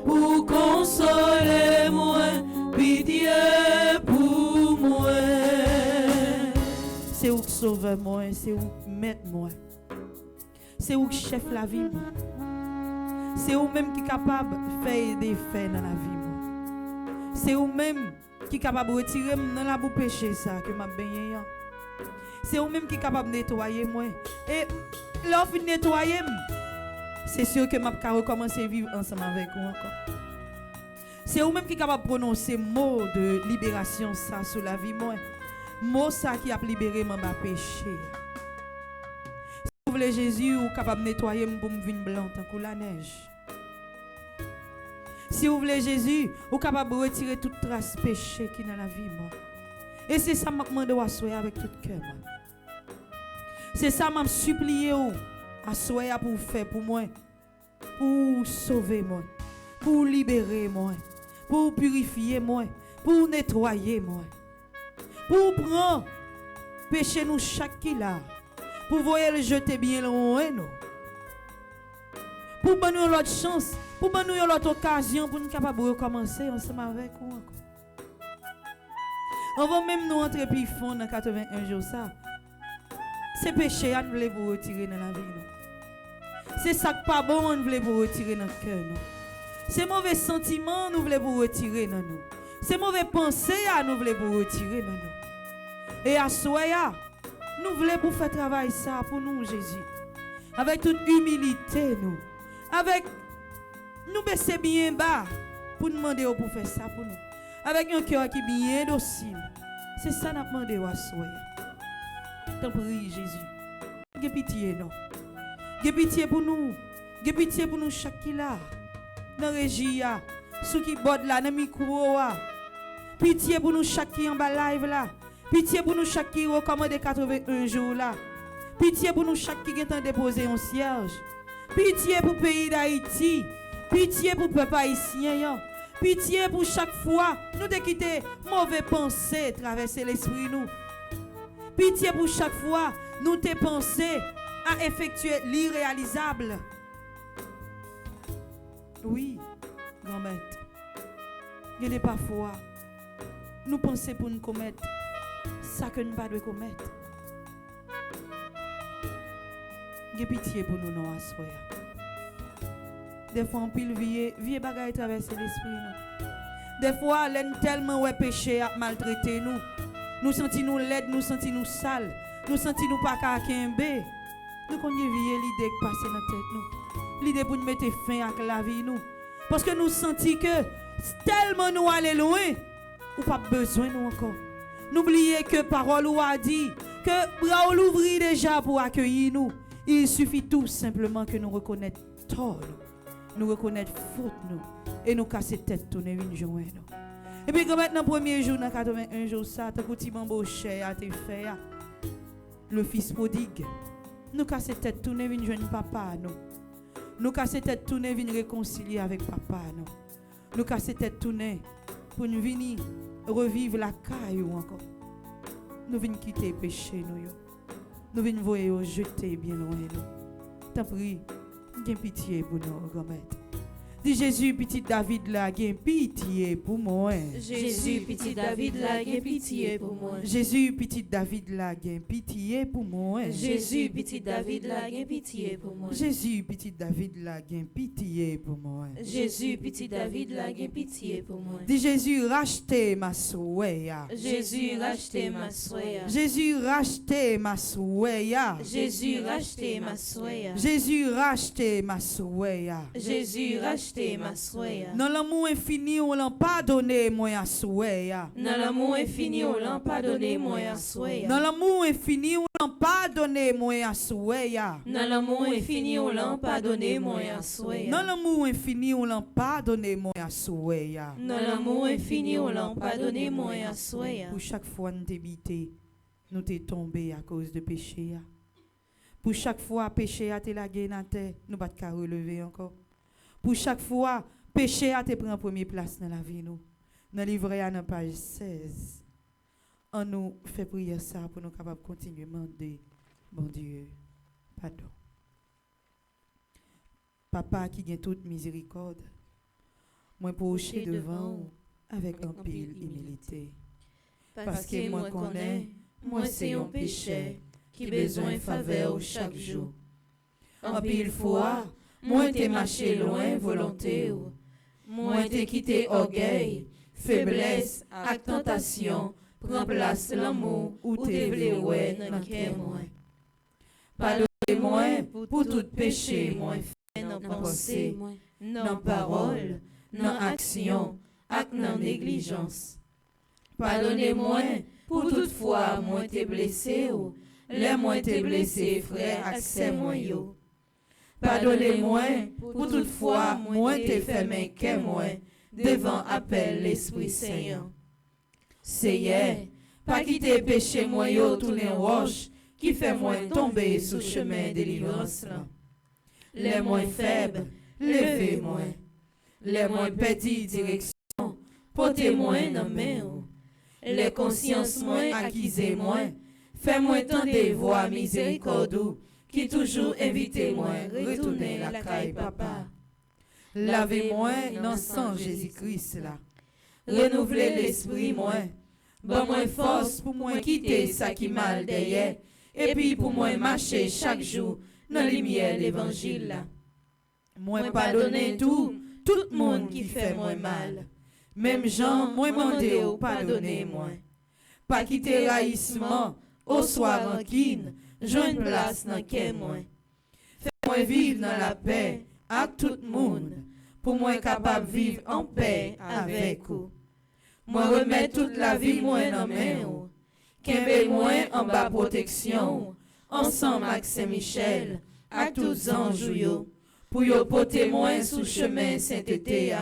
Pour consoler moi, pitié pour moi. C'est où que sauve moi, c'est où que mettre moi. C'est où que chef la vie moi. C'est vous-même qui est capable de faire des faits dans la vie. C'est vous-même qui est capable de retirer dans la boue péché ça que m'a baigné. C'est vous-même qui est capable de nettoyer moi. Et lorsque vous nettoyez, c'est sûr que m'a recommencer à vivre ensemble avec vous encore. C'est vous-même qui est capable de prononcer mot de libération ça sur la vie moi. Mot ça qui a libéré mon péché. Si vous voulez Jésus, vous êtes capable de nettoyer pour me venir blanc tant que la neige. Si vous voulez Jésus, vous êtes capable de retirer toute trace péché qui est dans la vie. Moi. Et c'est ça que je demande à soyer avec tout cœur. C'est ça que je supplie à soyer pour faire pour moi. Pour sauver moi. Pour libérer moi. Pour purifier moi. Pour nettoyer moi. Pour prendre péché nous chaque qui là. Pour voyer le jeter bien loin, nous. Pour nous l'autre chance, pour nous l'autre occasion pour nous capables de recommencer ensemble avec vous encore. On va même nous entrer puis fond dans 81 jours ça. C'est péché à nous voulons vous retirer dans la vie. C'est ça qui pas bon on voulait vous retirer dans le cœur. C'est mauvais sentiments nous voulons vous retirer dans nous. C'est mauvais pensées à nous voulons vous retirer dans nous. Et à soya, nous voulons vous faire travailler ça pour nous Jésus. Avec toute humilité nous. Avec nous baisser bien bas pour demander pour faire ça pour nous. Avec un cœur qui est bien docile. C'est ça que nous demandons à soya. T'en prie Jésus. Gè pitié non. Gè pitié pour nous. Gè pitié pour nous chaque qui là. Dans régie là, ceux qui bord là dans micro là. Pitié pour nous chaque qui en bas live là. Pitié pour nous chaque qui recommande 81 jours là. Pitié pour nous chaque qui est en déposé un cierge. Pitié pour le pays d'Haïti. Pitié pour le peuple haïtien. Pitié pour chaque fois nous de quitter mauvais pensées traverser l'esprit nous. Pitié pour chaque fois nous te penser à effectuer l'irréalisable. Oui, grand-maître. Il y a parfois nous pensons pour nous commettre ça que nous ne devons pas commettre. Il y a pitié pour nous non assoya. Des fois on pile vie bagaille traverser l'esprit nous. Des fois l'en tellement ouais péché a maltraité nous. Nous sentons nous laid, nous sentons nous sales, nous sentons nous pas qu'à kembe. Nous connaissons l'idée qui passe dans la tête nous. L'idée pour nous mettre fin à la vie nous. Parce que nous sentons que tellement nous allons loin, ou pas besoin nous encore. N'oubliez que parole ou a dit que bras l'ouvrir déjà pour accueillir nous. Il suffit tout simplement que nous reconnaître tort, nous reconnaître faute nous et nous casser tête tourner une journée nous. Et puis quand maintenant premier jour dans 81 jours ça tant petit mambo cher a été fait le fils prodigue. Nous casser tête tourner une jeune papa nous. Nous casser tête tourner venir réconcilier avec papa nous. Nous casser tête tourner pour nous venir revivre la caille encore. Nous venons quitter le péché nous. Nous venons voir jeter bien loin nous. T'en prie, gain pitié pour nous, grand-maître. Dis Jésus, petit David là, gain pitié pour moi.
Jésus, petit David là, gain pitié pour moi.
Jésus, petit David là, gain pitié pour moi.
Jésus, petit David là, gain pitié pour moi.
Jésus, petit David là, gain pitié pour moi.
Jésus, petit David là, gain pitié pour moi.
Dis Jésus, rachetez ma soya.
Jésus, rachetez ma soya.
Jésus, rachetez ma soya.
Jésus, rachetez ma soya.
Jésus, rachetez ma soya.
Jésus, rachetez ma soya.
Dans l'amour infini, on l'a pardonné moi à soya.
Dans l'amour infini, on l'a pardonné moi à soya.
Dans l'amour infini, on l'a pardonné moi à soya.
Dans l'amour infini, on l'a pardonné moi à soya.
Dans l'amour infini, on l'a pardonné moi à soya.
Dans l'amour infini, on l'a pardonné moi à soya.
Pour chaque fois nous t'ébiter, nous t'es tombé à cause de péché. Pour chaque fois péché a te lagué dans terre, nous pas te relever encore. Pour chaque fois, péché a te prend première place dans la vie nous. Dans le livre à page 16. On nous fait prier ça pour nous capables de continuer à demander, bon Dieu, pardon. Papa qui gagne toute miséricorde, moi proche devant avec un pile humilité. Parce que moi connais, moi c'est un péché qui besoin faveur chaque jour. En pile fois, moi t'ai marché loin volonté ou moi t'ai quitté orgueil, faiblesse, ak tentation, prend place l'amour ou t'es vle ouais dans cœur moi. Pardonnez-moi pour tout péché moi fait dans pensée, dans parole, dans action, ak dans négligence. Pardonnez-moi pour toute fois moi t'ai blessé ou les moi t'ai blessé frère ak c'est moi yo. Pardonnez-moi pour toute fois moi t'ai fait mes que moi devant appel l'Esprit Saint. Seigneur, pas quitter péché moi yo tourner roche qui fait moi tomber sous chemin délivrance là. Les moins faibles, levez-moi. Les moins petits direction, portez-moi dans main. Les consciences moins accusez-moi.
Fais-moi tendre voix miséricorde qui toujours invite moi retourner la caille papa.
Lavez-moi dans sang Jésus-Christ là.
Renouveler l'esprit moi. Bon moi force pour moi quitter ça qui mal derrière. Et puis pour moi marcher chaque jour dans la lumière l'évangile là.
Moi
Pardonner tout le monde qui fait moi mal. Même Jean, moi mandé ou pardonner moi. Pas quitter raïssement, au soir rancune, joindre place dans qu'est moi. Fais-moi vivre dans la paix avec tout le monde, pour moi capable vivre en paix avec vous. Moi remettre toute la vie moi dans main ou, qu'aimer moi en bas protection, ensemble avec Saint-Michel, avec tous anges yo, pour yo porter moi sous chemin sainteté,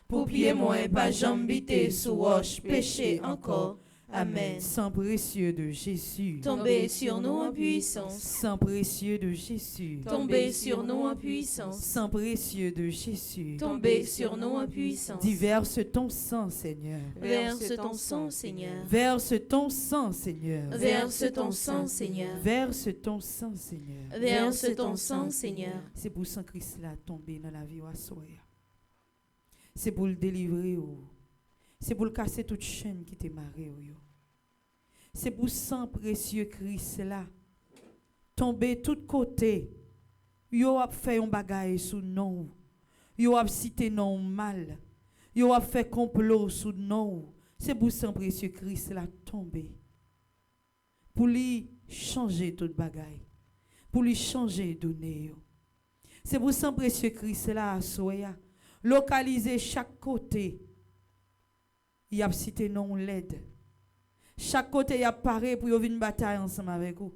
pour pied moi pas jambiter sous roche péché encore. Amen.
Sang précieux de Jésus.
Tombez sur nous en puissance.
Sang précieux de Jésus.
Tombez sur nous en puissance.
Sang précieux de Jésus.
Tombez sur nous en puissance.
Diverse ton sang, Seigneur.
Verse ton sang, Seigneur.
Verse ton sang, Seigneur.
Verse ton sang, Seigneur.
Verse ton sang, Seigneur.
Verse ton sang, Seigneur.
C'est pour sang Christ là tomber dans la vie ou assoyer. C'est pour le délivrer ou. C'est pour le casser toute chaîne qui t'est marrée ou. C'est pour sang précieux Christ là tomber tout côté. Yo a fait un bagaille sous nous. Yo a cité non mal. Yo a fait complot sous nous. C'est pour sang précieux Christ là tomber. Pour lui changer toute bagaille. Pour lui changer donner. C'est pour sang précieux Christ là soya localiser chaque côté. Il a cité non l'aide. Chaque côté, il a paré pour venir bataille ensemble avec vous.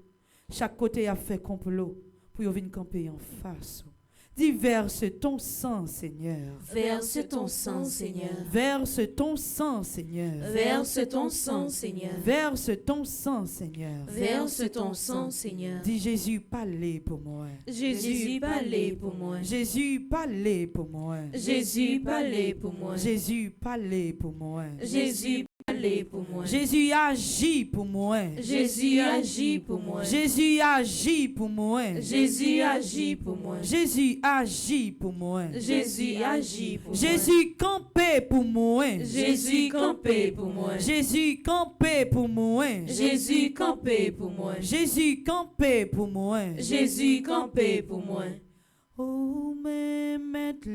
Chaque côté, il a fait complot pour venir camper en face. Dis, verse ton sang, Seigneur.
Verse ton sang, Seigneur.
Verse ton sang, Seigneur.
Verse ton sang, Seigneur.
Verse ton sang, Seigneur.
Verse ton sang, Seigneur.
Dis, Jésus, parlez pour moi.
Jésus, parlez pour moi.
Jésus, parlez pour moi.
Jésus, parlez pour moi.
Jésus, parlez pour moi.
Jésus, parlez pour moi.
Jésus, agit pour moi.
Jésus, agit pour moi.
Jésus, agit pour moi.
Jésus, agit pour moi.
Jésus, agit pour moi.
Jésus, agit pour moi.
Jésus, campé pour moi.
Jésus, campé pour moi.
Jésus, campé pour moi.
Jésus, campé pour moi.
Jésus, campé pour moi.
Jésus, campé pour moi.
Oh, mais mettre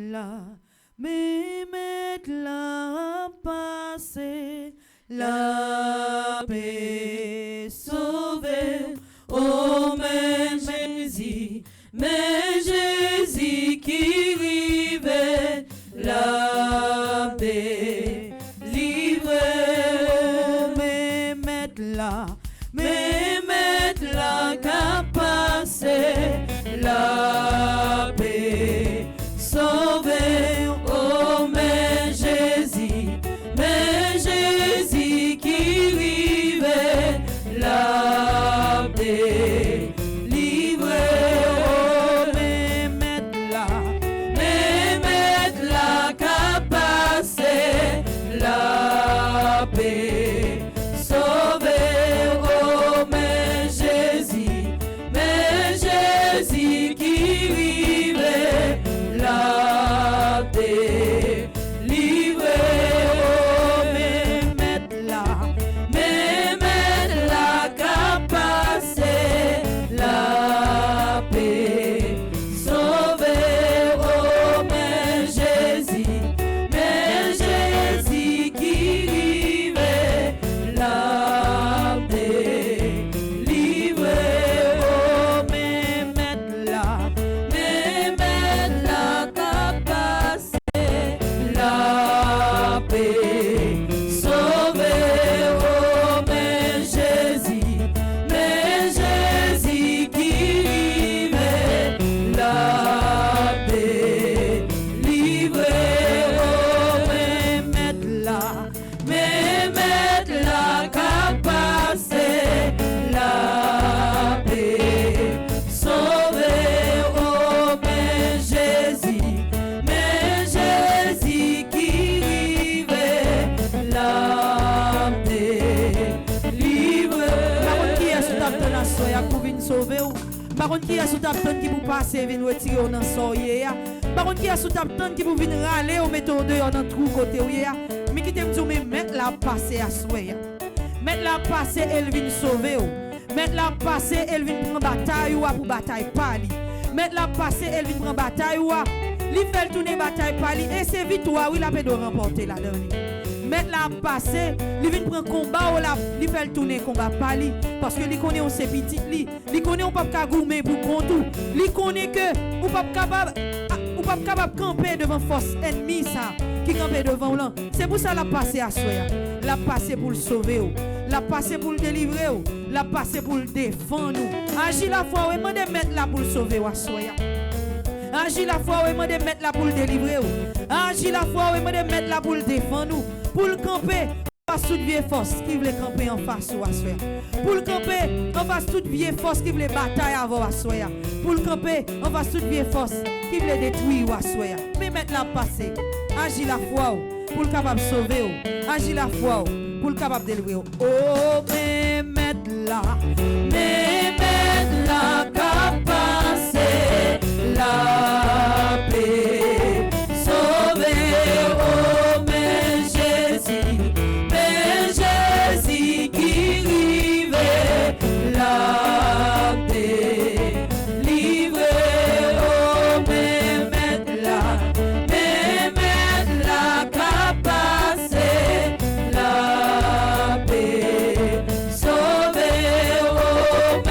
là passer la paix sauver. Oh, mais Jésus qui rive la paix livrée. Oh, mais mettre là qu'à passer la paix sauver. Oh, mais Jésus qui rive la paix livrée. Oh, mais contre, qui est sous table qui pour passer, venir retirer dans soye. Par contre, qui est sous table qui pour venir râler ou mettre dehors dans tout côté. Mais qui t'aime dire, mais mettre la passer à soye. Mettre la passer, elle vient sauver. Mettre la passer, elle vient prendre bataille ou pour bataille pali. Mettre la passer, elle vient prendre bataille ou li fait tourner bataille pali. Et c'est victoire, oui, la paix de remporter la dernière. Mettre la passer, li vient prendre combat ou la li fait tourner combat pali. Parce que li connaît on ses petits li connaît on pas ka gourmer pour contou. Li connaît que ou pas capable camper devant force ennemie ça qui camper devant là. C'est pour ça la passer à soi. La passer pour le sauver. La passer pour le délivrer. La passer pour le défendre. Agis la foi, oui, de mettre là pour le sauver. Agis la foi, oui, de mettre là pour le délivrer. Agis la foi, oui, de mettre là pour le défendre. Pour le camper, en face toute vieille force qui voulait camper en face ou à soi. Pour le camper, en face toute vieille force qui voulait batailler avant à soi. Pour le camper, en face toute vieille force qui voulait détruire ou à soi. Mais mettre là passer. Agis la foi pour le capable de sauver. Agis la foi pour le capable de délivrer. Oh, mais mettre là capacité la paix sauver. Oh, mais Jésus qui rive la paix livrer. Oh, mais mettre la capacité la paix sauver. Oh,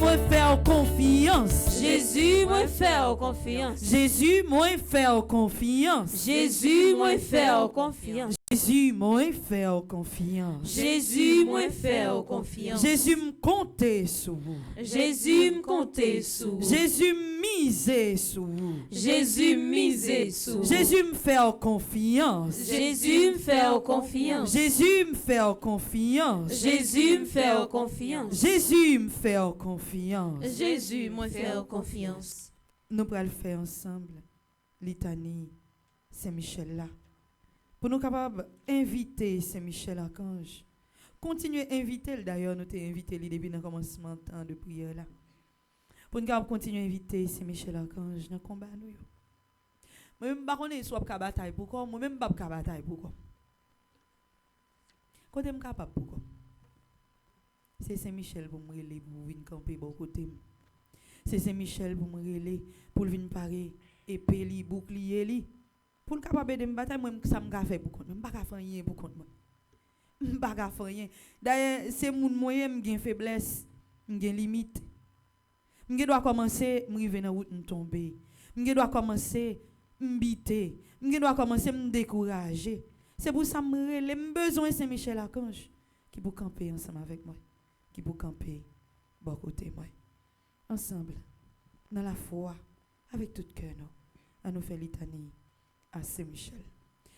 moi faire confiance.
Jésus, moi faire confiance.
Jésus, moi faire confiance.
Jésus, moi faire confiance.
Jésus, moi faire confiance.
Jésus, moi faire confiance.
Jésus, me compter sur vous.
Jésus, me compter sous.
Jésus, miser sur vous.
Jésus, miser sous.
Jésus, me faire confiance.
Jésus, me faire confiance.
Jésus, me faire confiance.
Jésus, me faire confiance.
Jésus, me faire confiance.
Jésus, moi faire confiance.
Nous allons le faire ensemble. Litanie, Saint-Michel là. Pour nous capables d'inviter Saint-Michel Archange. Continuez à inviter, d'ailleurs, nous t'avons invité depuis le commencement de prière là. Pour nous capables continuer à inviter Saint-Michel Archange dans le combat nous. Moi-même, je ne sais pas si bataille pourquoi. Moi-même, je ne sais pas bataille pourquoi. Quand je suis capable pourquoi. C'est Saint-Michel pour me relayer pour venir camper bon côté. C'est Saint-Michel pour me relayer pour venir parer épée li bouclier li. Pour le capable de me battre, moi ça me fait pour compte. Je ne peux pas faire rien pour compte. Je ne peux pas faire rien. D'ailleurs, c'est mon moyen, j'ai faiblesse, j'ai limite. Je dois commencer à arriver dans la route de tomber. Je dois commencer à me biter. Je dois commencer à me décourager. C'est pour ça que j'ai besoin de Saint-Michel Archange qui peut camper ensemble avec moi. Qui peut camper bon côté moi. Ensemble, dans la foi, avec tout cœur, à nous faire litanie à Saint-Michel.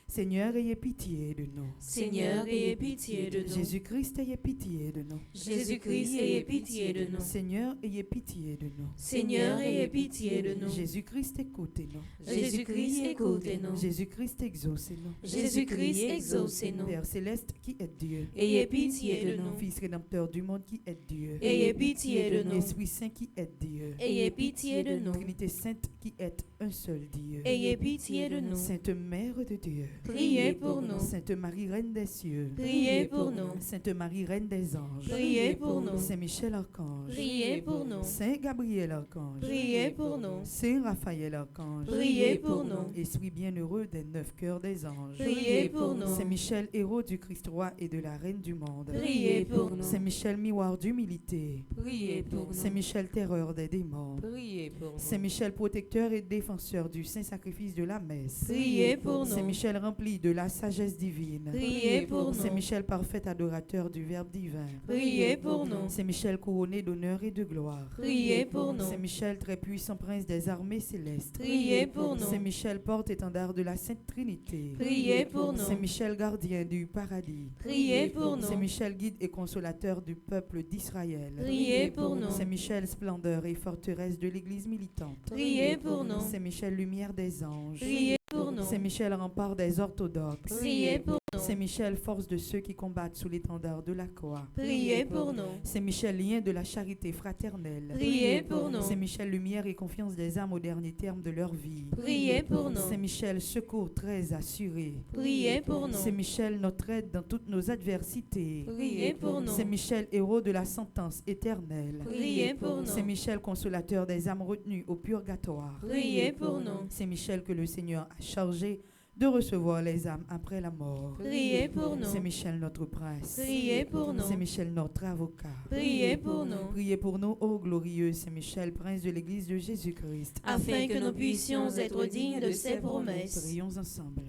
Seigneur, ayez pitié de nous.
Seigneur, ayez pitié de nous.
Jésus-Christ, ayez pitié de nous.
Jésus-Christ, ayez pitié de nous.
Seigneur, ayez pitié de nous.
Seigneur, ayez pitié de nous.
Jésus-Christ, écoutez-nous.
Jésus-Christ, écoutez-nous.
Jésus-Christ, exaucez-nous.
Jésus-Christ, exaucez-nous.
Père céleste qui est Dieu.
Ayez pitié de nous.
Fils rédempteur du monde qui est Dieu.
Ayez pitié de nous.
Esprit Saint qui est Dieu.
Ayez pitié de nous.
Trinité Sainte qui est un seul Dieu.
Ayez pitié de nous.
Sainte Mère de Dieu.
Priez pour nous.
Sainte Marie, Reine des cieux.
Priez pour nous.
Sainte Marie, Reine des anges.
Priez pour nous.
Saint Michel Archange.
Priez pour nous.
Saint Gabriel Archange.
Priez pour nous.
Saint Raphaël Archange.
Priez pour nous.
Esprit bienheureux des 9 cœurs des anges.
Priez pour nous.
Saint Michel, héros du Christ roi et de la Reine du monde.
Priez pour nous.
Saint Michel, miroir d'humilité.
Priez pour nous.
Saint Michel, terreur des démons.
Priez pour nous.
Saint Michel, protecteur et défenseur du saint sacrifice de la messe.
Priez pour
Saint
nous.
Michel, rempli de la sagesse divine.
Priez pour nous.
Saint Michel, parfait adorateur du Verbe divin.
Priez pour nous.
Saint Michel, couronné d'honneur et de gloire.
Priez pour nous.
Saint Michel, très puissant prince des armées célestes.
Priez pour nous.
Saint Michel, porte-étendard de la Sainte Trinité.
Priez pour nous.
Saint Michel, gardien du paradis.
Priez pour nous.
Saint Michel, guide et consolateur du peuple d'Israël.
Priez pour nous.
Saint Michel, splendeur et forteresse de l'Église militante.
Priez pour nous.
Saint Michel, lumière des anges.
Priez pour nous.
Saint Michel, rempart des orthodoxes.
Priez pour nous.
Saint Michel, force de ceux qui combattent sous l'étendard de la croix.
Priez pour nous.
Saint Michel, lien de la charité fraternelle.
Priez pour nous.
Saint Michel, lumière et confiance des âmes au dernier terme de leur vie.
Priez pour nous.
Saint Michel, secours très assuré.
Priez pour nous.
Saint Michel, notre aide dans toutes nos adversités.
Priez pour nous.
Saint Michel, héros de la sentence éternelle.
Priez pour nous.
Saint Michel, consolateur des âmes retenues au purgatoire.
Priez pour nous.
Saint Michel, que le Seigneur a chargé de recevoir les âmes après la mort.
Priez pour nous.
Saint Michel, notre prince.
Priez pour nous.
Saint Michel, notre avocat.
Priez pour nous.
Priez pour nous, ô glorieux Saint Michel, prince de l'Église de Jésus-Christ.
Afin que nous puissions être dignes de ses promesses.
Prions ensemble.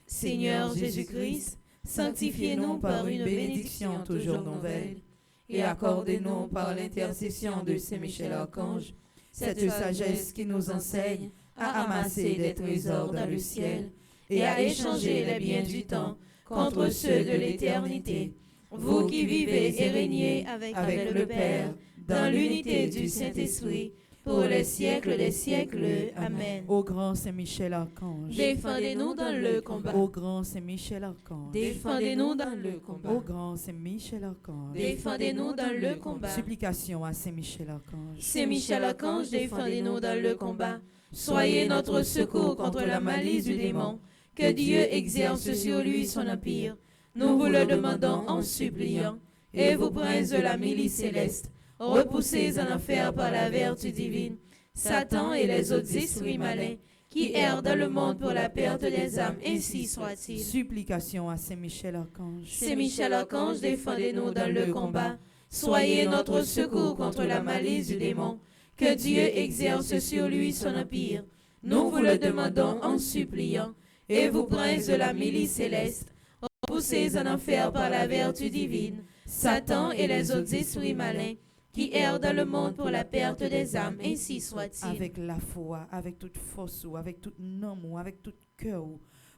Seigneur Jésus-Christ, sanctifiez-nous par une bénédiction toujours nouvelle et accordez-nous par l'intercession de Saint Michel Archange cette sagesse qui nous enseigne à amasser des trésors dans le ciel et à échanger les biens du temps contre ceux de l'éternité. Vous qui vivez et régnez avec le Père dans l'unité du Saint-Esprit, pour les siècles des siècles. Amen.
Ô grand Saint Michel Archange,
Défendez-nous dans le combat.
ô grand Saint Michel Archange,
Défendez-nous dans le
ô
combat.
grand Saint Michel Archange,
Défendez-nous dans le combat.
supplication à Saint Michel Archange.
Saint Michel Archange, défendez-nous dans le combat. Soyez notre secours contre la malice du démon. Que Dieu exerce sur lui son empire. Nous vous le demandons en suppliant. Et vous, princes de la milice céleste, repoussés en enfer par la vertu divine, Satan et les autres esprits malins qui errent dans le monde pour la perte des âmes, ainsi soit-il.
Supplication à Saint Michel Archange.
Saint Michel Archange, défendez-nous dans le combat.
Soyez notre secours contre la malice du démon. Que Dieu exerce sur lui son empire. Nous vous le demandons en suppliant. Et vous, princes de la milice céleste, repoussez en enfer par la vertu divine Satan et les autres esprits malins qui errent dans le monde pour la perte des âmes, ainsi soit-il.
Avec la foi, avec toute force, avec tout nom, avec tout cœur.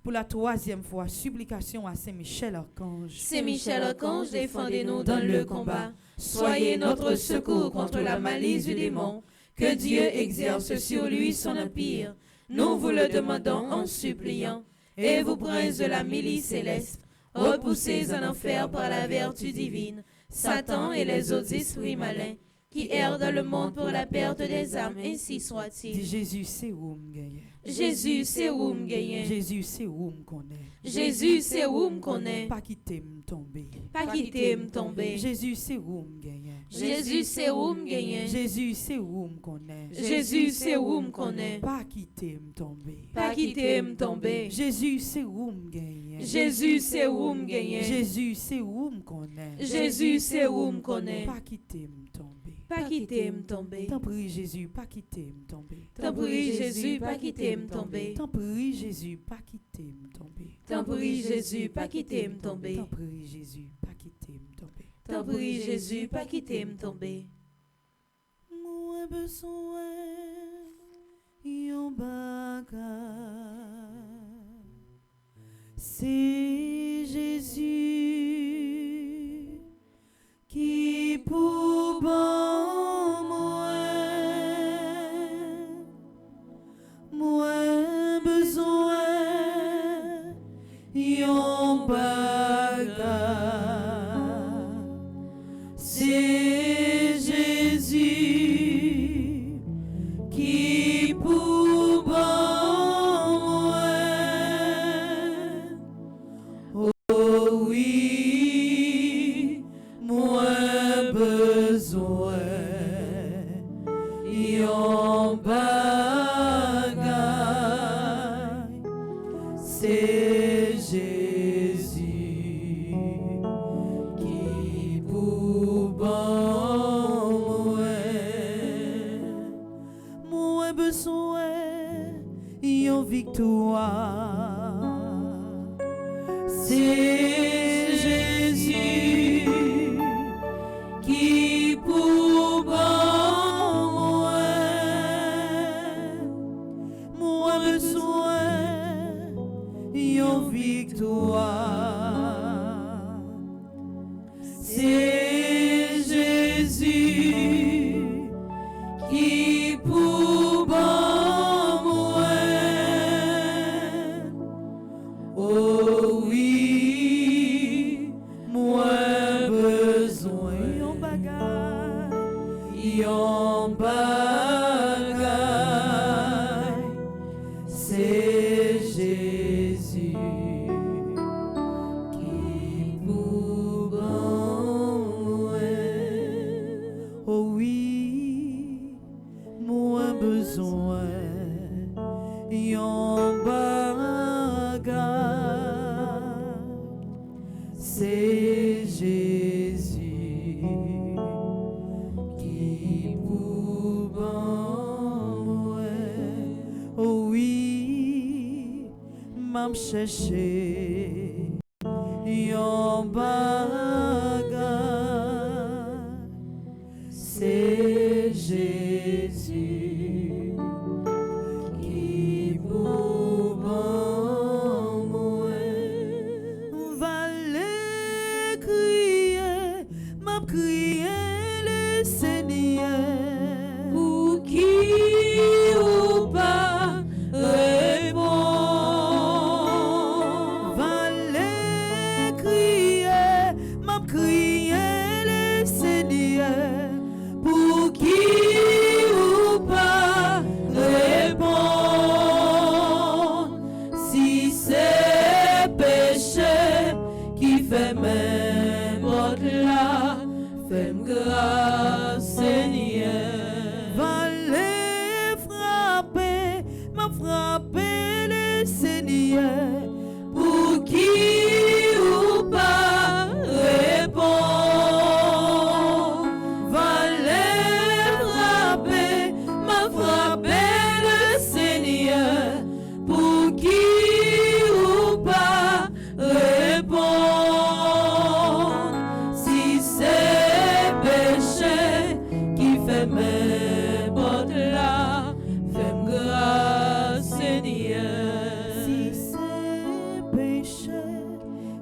Pour la troisième fois, supplication à Saint-Michel Archange.
Saint-Michel Archange, défendez-nous dans le combat. Soyez notre secours contre la malice du démon. Que Dieu exerce sur lui son empire. Nous vous le demandons en suppliant. Et vous, princes de la milice céleste, repoussez en enfer par la vertu divine Satan et les autres esprits malins qui errent dans le monde pour la perte des âmes, ainsi soit-il.
Dis Jésus, c'est où m'gagne.
Jésus, c'est où m'gagne.
Jésus, c'est où m'connais.
Jésus, c'est où m'connais.
Pas quitter m'tomber.
Pas quitter m'tomber.
Jésus, c'est où m'gagne.
Jésus, c'est où m'gagne.
Jésus, c'est où m'connais.
Jésus, c'est où m'connais.
Pas quitter m'tomber.
Pas quitter m'tomber.
Jésus, c'est où m'gagne.
Jésus, c'est où m'gagne.
Jésus, c'est où m'connais.
Jésus, c'est où m'connais.
Pas quitter m'tomber.
Pas quitter m'tomber.
T'en prie Jésus, pas quitter m'tomber.
T'en prie Jésus, pas quitter m'tomber.
T'en prie Jésus, pas quitter m'tomber.
T'en prie Jésus, pas quitter m'tomber.
T'en prie Jésus, pas quitter m'tomber.
T'en prie Jésus, pas quitter m'tomber.
Moi besoin yon bagay. C'est Jésus qui pour bon moi besoin yon bagay. C'est Jésus qui pour bon moi. Oh oui, moi besoin yon bagay. C'est Jésus qui pour bon moi besoin yon victoire. C'est Jésus qui pour bon moi besoin yon victoire. C'est Jésus qui pour bon oh oui, moi besoin yon bagay, c'est Jésus qui pour bon oh oui, moi besoin yon bagay. C'est Jésus qui pour bon oh oui, m'a cherché yon bagay. C'est Jésus qui pour bon valet crier, m'a crié le Seigneur
Pour qui ou pas répond.
valet crier, m'a crié le Seigneur pour qui ou pas répond. Si c'est péché qui fait même au-delà, fais-moi grâce Seigneur. Valet frappé, m'a frappé le Seigneur pour qui ou pas répond.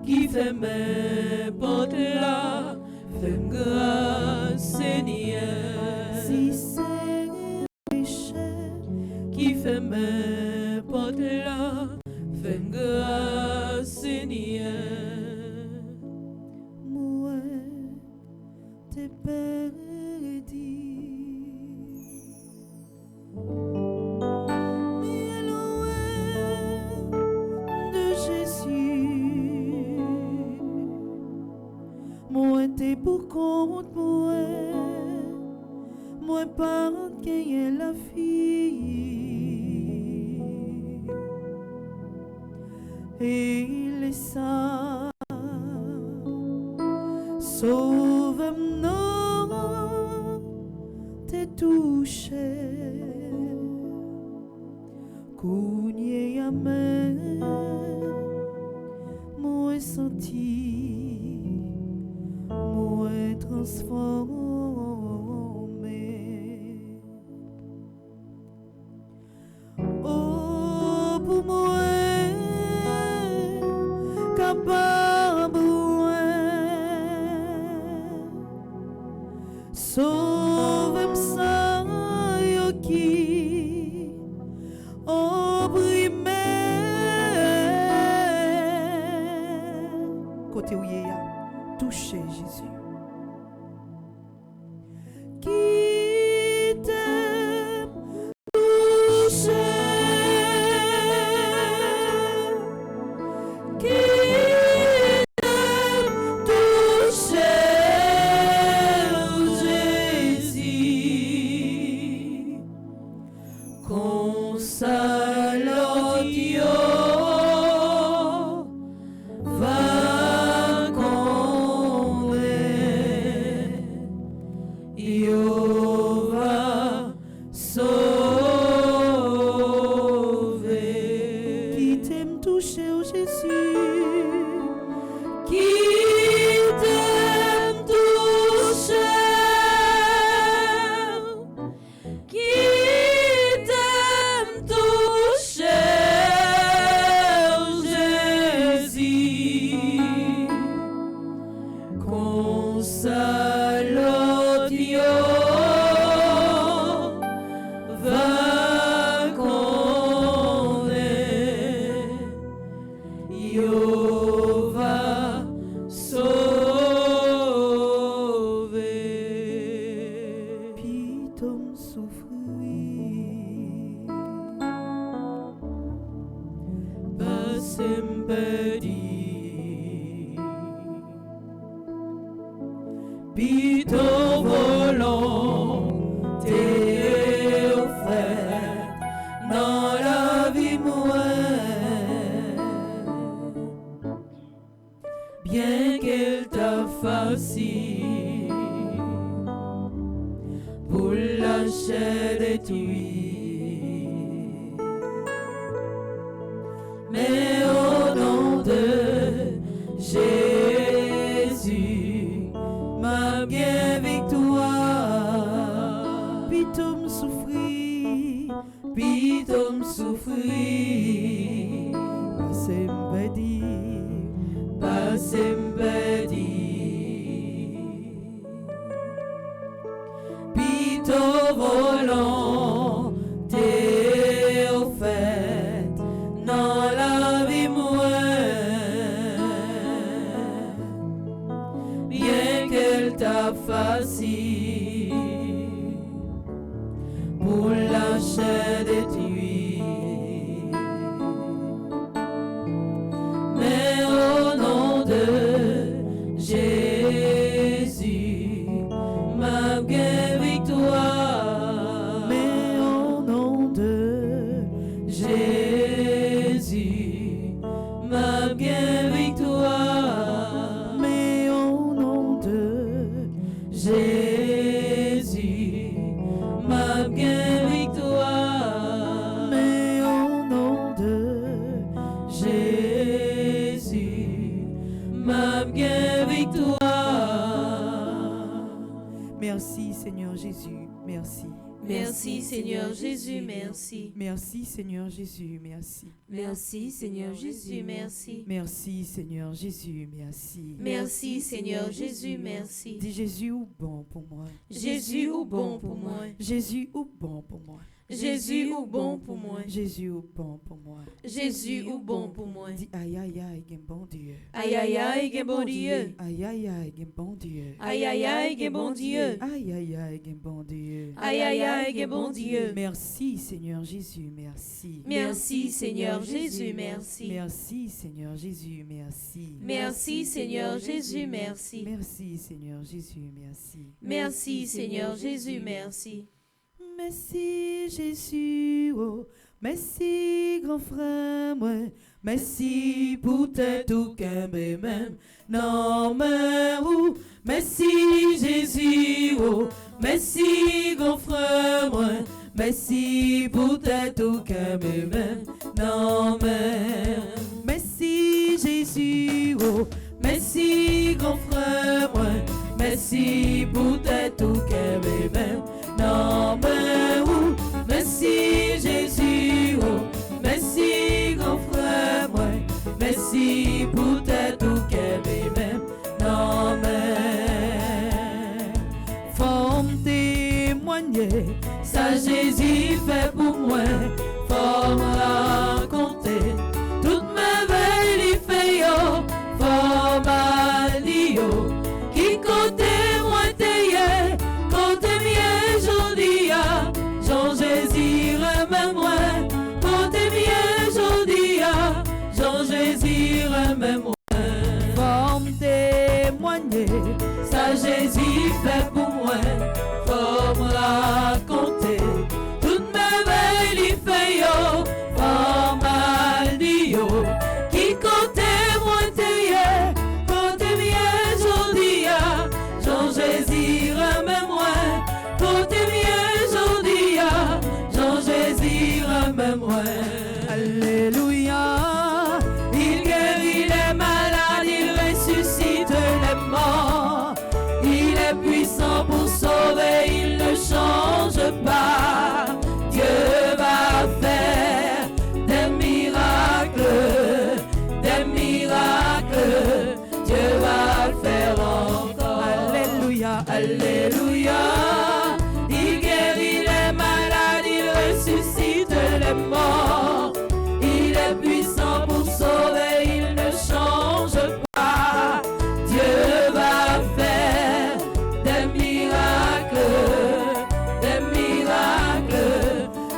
qui ferme porte là, fais grâce Seigneur.
Si c'est péché
Qui ferme porte là, fais grâce Seigneur.
moi t'es perdu. Mais loin de Jésus, moi t'es pour compte moi pas gagner la fille. Et il est ça. Sauve-moi, t'es touché. Cougné à main, moi senti, moi transformé. Oh, pour moi, capable. Sauve-moi ça, qui opprimé. Côté où il y a touché Jésus. Qui t'aime touché. Qui t'aime touché.
Bien qu'elle t'a facile pour la chair détruite, mais au nom de Jésus, ma bien victoire,
Pitom souffrit,
pitom souffrit,
c'est m'bedi.
Pito volonté offerte dans la vie bien qu'elle t'a facile pour la chair détruite, mais au nom de Jésus, ma bien victoire,
Mais au nom de
Jésus, ma bien victoire,
mais au nom de
Jésus, ma bien victoire,
mais au nom de
Jésus, ma bien victoire.
Merci Seigneur Jésus, merci.
Merci Seigneur Jésus, merci.
Merci Seigneur Jésus, merci.
Merci Seigneur Jésus,
merci.
Merci Seigneur Jésus, merci.
Merci Seigneur Jésus, merci.
Dis Jésus ou bon pour moi.
Jésus ou bon pour moi.
Jésus ou bon pour moi.
Jésus ou bon pour moi.
Jésus ou bon pour moi.
Jésus ou bon pour moi.
Dis aïe aïe aïe, gen bon Dieu.
Aïe aïe aïe, gen bon Dieu.
Aïe aïe aïe, gen bon Dieu.
Aïe aïe aïe, gen bon Dieu.
Aïe aïe aïe, gen bon Dieu.
Aïe aïe aïe, gen bon Dieu.
Merci Seigneur Jésus, merci.
Merci Seigneur Jésus, merci.
Merci Seigneur Jésus, merci.
Merci Seigneur Jésus, merci.
Merci Seigneur Jésus, merci.
Merci Seigneur Jésus, merci.
Merci Jésus, oh, merci grand frère, moi. Merci pour tout qu'un même. Non, mais ou, merci Jésus, oh, merci grand frère, moi. Merci pour tout qu'un même. Non, mais merci Jésus, oh, merci grand frère, moi. Merci pour tout qu'un même. Non, mais où, merci Jésus, oh, merci grand frère, moi, merci pour tout qu'aimer même. Non, mais forme témoigner, ça Jésus fait pour moi, forme raconter, toute merveille il fait yo, forme à l'io, qui côté moi t'ayez, côté mien jodia, Jean Jésus remets moi, côté mien jodia, Jean Jésus remets moi. Forme témoigner, ça Jésus fait pour moi, forme raconter, toute merveille il fait yo, forme à l'io, qui côté moi t'ayez, côté mien jodia, Jean Jésus remets moi, côté mien jodia, Jean Jésus remets moi. Alléluia, il guérit les malades, il ressuscite les morts, il est puissant pour sauver, il ne change pas. Dieu va faire des miracles, Dieu va le faire encore. Alléluia, alléluia, il guérit les malades, il ressuscite les morts, il est puissant pour sauver, il ne change pas. Dieu va faire des miracles,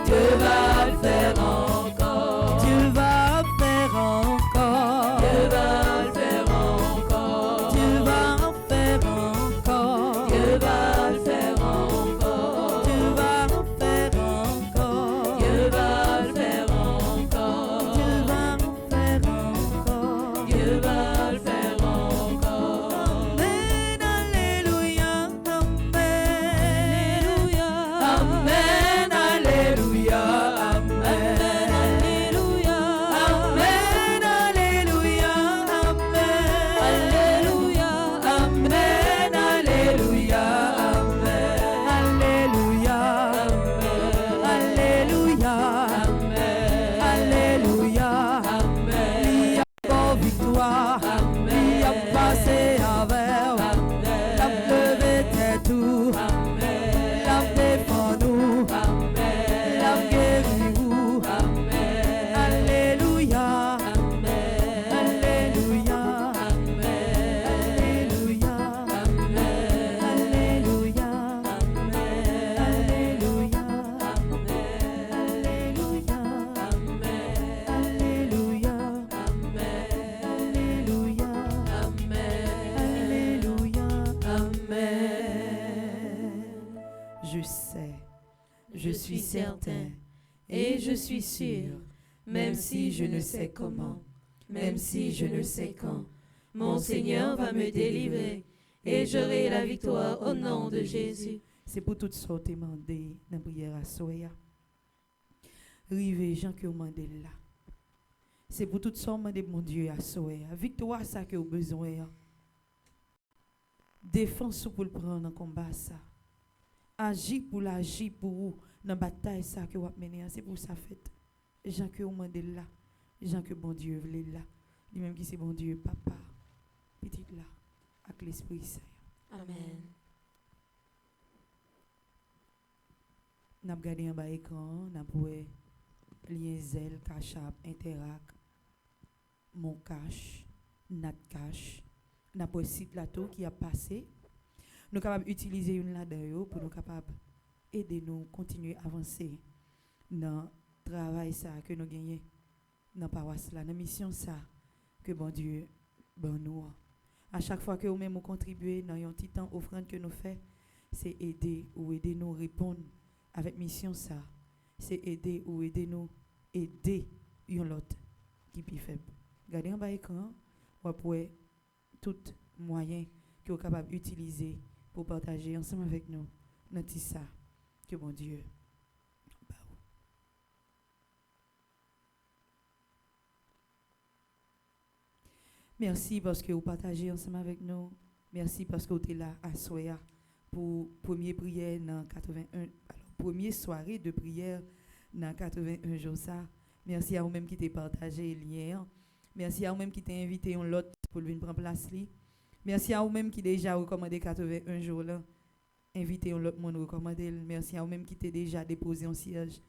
Dieu va le faire encore. Dieu va le faire encore. Dieu va le faire encore. Dieu va le faire encore. Dieu va le faire encore. Dieu va le faire encore. Dieu va le faire encore. Dieu va le faire encore. Dieu va le faire encore. Amen, alléluia, amen. Amen, alléluia, amen. Alléluia, amen, alléluia, amen. Alléluia, amen, alléluia, amen. Alléluia, alléluia, amen. Alléluia, amen. Il y a bon victoire, il y a passé avec, la levé tes tout, la défend nous, la guérit nous. Alléluia, alléluia, alléluia, alléluia, Je sais, je suis certain et je suis sûr, même si je ne sais comment, même si je ne sais quand, mon Seigneur va me délivrer et j'aurai la victoire au nom de Jésus. C'est pour toutes sortes demandées dans la prière à Soya. Rive Jean que vous demandez là. C'est pour toutes sortes de mon Dieu à Soya. Victoire ça que vous avez besoin. Défense pour le prendre en combat ça. agir pour l'agir pour vous dans la bataille ça que vous menez. C'est pour ça fait. Jean que vous demandez là. Jean que bon Dieu voulait là. Lui-même qui c'est bon Dieu, papa, petit là, avec l'Esprit Saint.
Amen.
Nous avons regardé en bas écran, nous avons vu lien Zelle, Cachap, Interact, Mon Cash, Nat Cash. Nous avons vu site plateau qui a passé. Nous sommes capables d'utiliser une là-dedans pour nous capables aider nous continuer à avancer dans le travail ça que nous gagnons dans la paroisse là, dans la mission ça que bon Dieu bon nous. À chaque fois que nous-mêmes contribuons dans un petit temps offrande que nous faisons, c'est aider ou aider nous répondre avec mission ça. C'est aider ou aider nous aider un autre qui est plus faible. Regardez en bas écran, vous pouvez tout moyen que vous êtes capable d'utiliser pour partager ensemble avec nous notre ça que bon Dieu. Merci parce que vous partagez ensemble avec nous. Merci parce que vous êtes là à Soya pour première prière dans 81, alors première soirée de prière dans 81 jours ça. Merci à vous-même qui t'ai partagé les liens. Merci à vous-même qui t'ai invité en lot pour venir prendre place li. Merci à vous-même qui déjà recommandé 81 jours là. Invité en lot monde recommandé. Merci à vous-même qui t'ai déjà déposé un siège.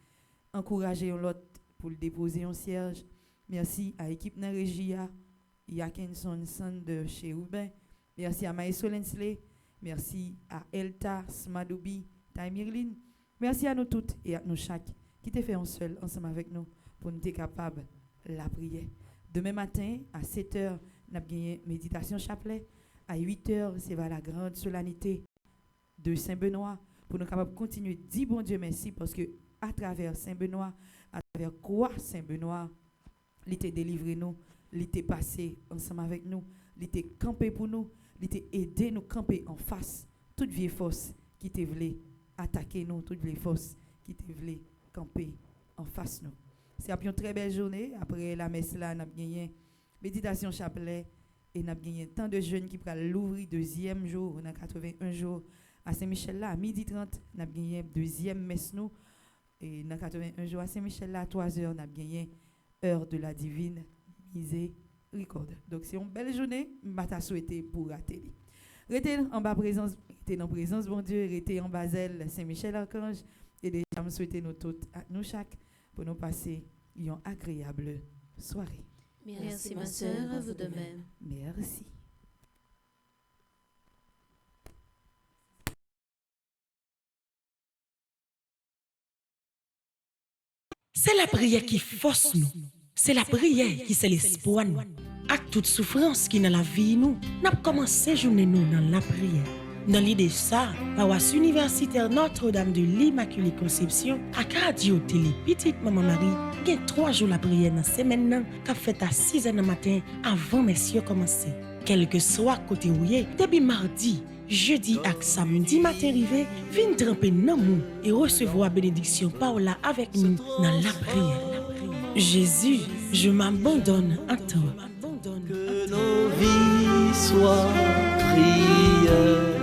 Encouragé en lot pour le déposer un siège. Merci à l'équipe dans Régia. Yakinson Son de chez Ruben. Merci à Maïso Lensley. Merci à Elta, Smadoubi, Taimirlin. Merci à nous toutes et à nous chaque qui te fait un seul ensemble avec nous pour nous être capables de la prière. Demain matin, à 7h, nous avons gagné méditation chapelet. À 8h, c'est vers la grande solennité de Saint-Benoît pour nous capables de continuer de dire bon Dieu merci parce que à travers Saint-Benoît, à travers quoi Saint-Benoît, il était délivré nous. Il était passé ensemble avec nous, il était campé pour nous, il était aidé nous camper en face toute vieille force qui te voulait attaquer nous, toute vieille force qui te voulait camper en face nous. C'est une très belle journée. Après la messe là, nous avons gagné méditation chapelet et nous avons gagné tant de jeunes qui prennent l'ouvrir deuxième jour, dans 81 jours à Saint-Michel là, à 12h30, nous avons gagné deuxième messe nous et dans 81 jours à Saint-Michel là, à 3h, nous avons gagné heure de la divine miséricorde. Donc c'est une belle journée, je souhaité pour rater. Restez en bas présence, restez dans présence bon Dieu, restez en Basel Saint-Michel Archange et déjà je souhaite nous toutes, nous chaque pour nous passer une agréable soirée.
Merci ma sœur, à vous de même.
Merci.
C'est la prière qui force nous. C'est la prière qui c'est l'espoir nous. Avec toute souffrance qui dans la vie nous, n'a commencé journée nous dans la prière. Dans l'idée ça, paroisse universitaire Notre-Dame de l'Immaculée Conception à radio télé petite maman Marie, qui 3 jours la prière dans semaine qu'a fait à 6h du matin avant messieurs commencer. Quel que soit côté ouye, depuis mardi, jeudi et samedi matin rivé, viens tremper dans nous et recevoir bénédiction Paola avec nous dans la prière. Jésus, je m'abandonne à toi.
Que nos vies soient prières.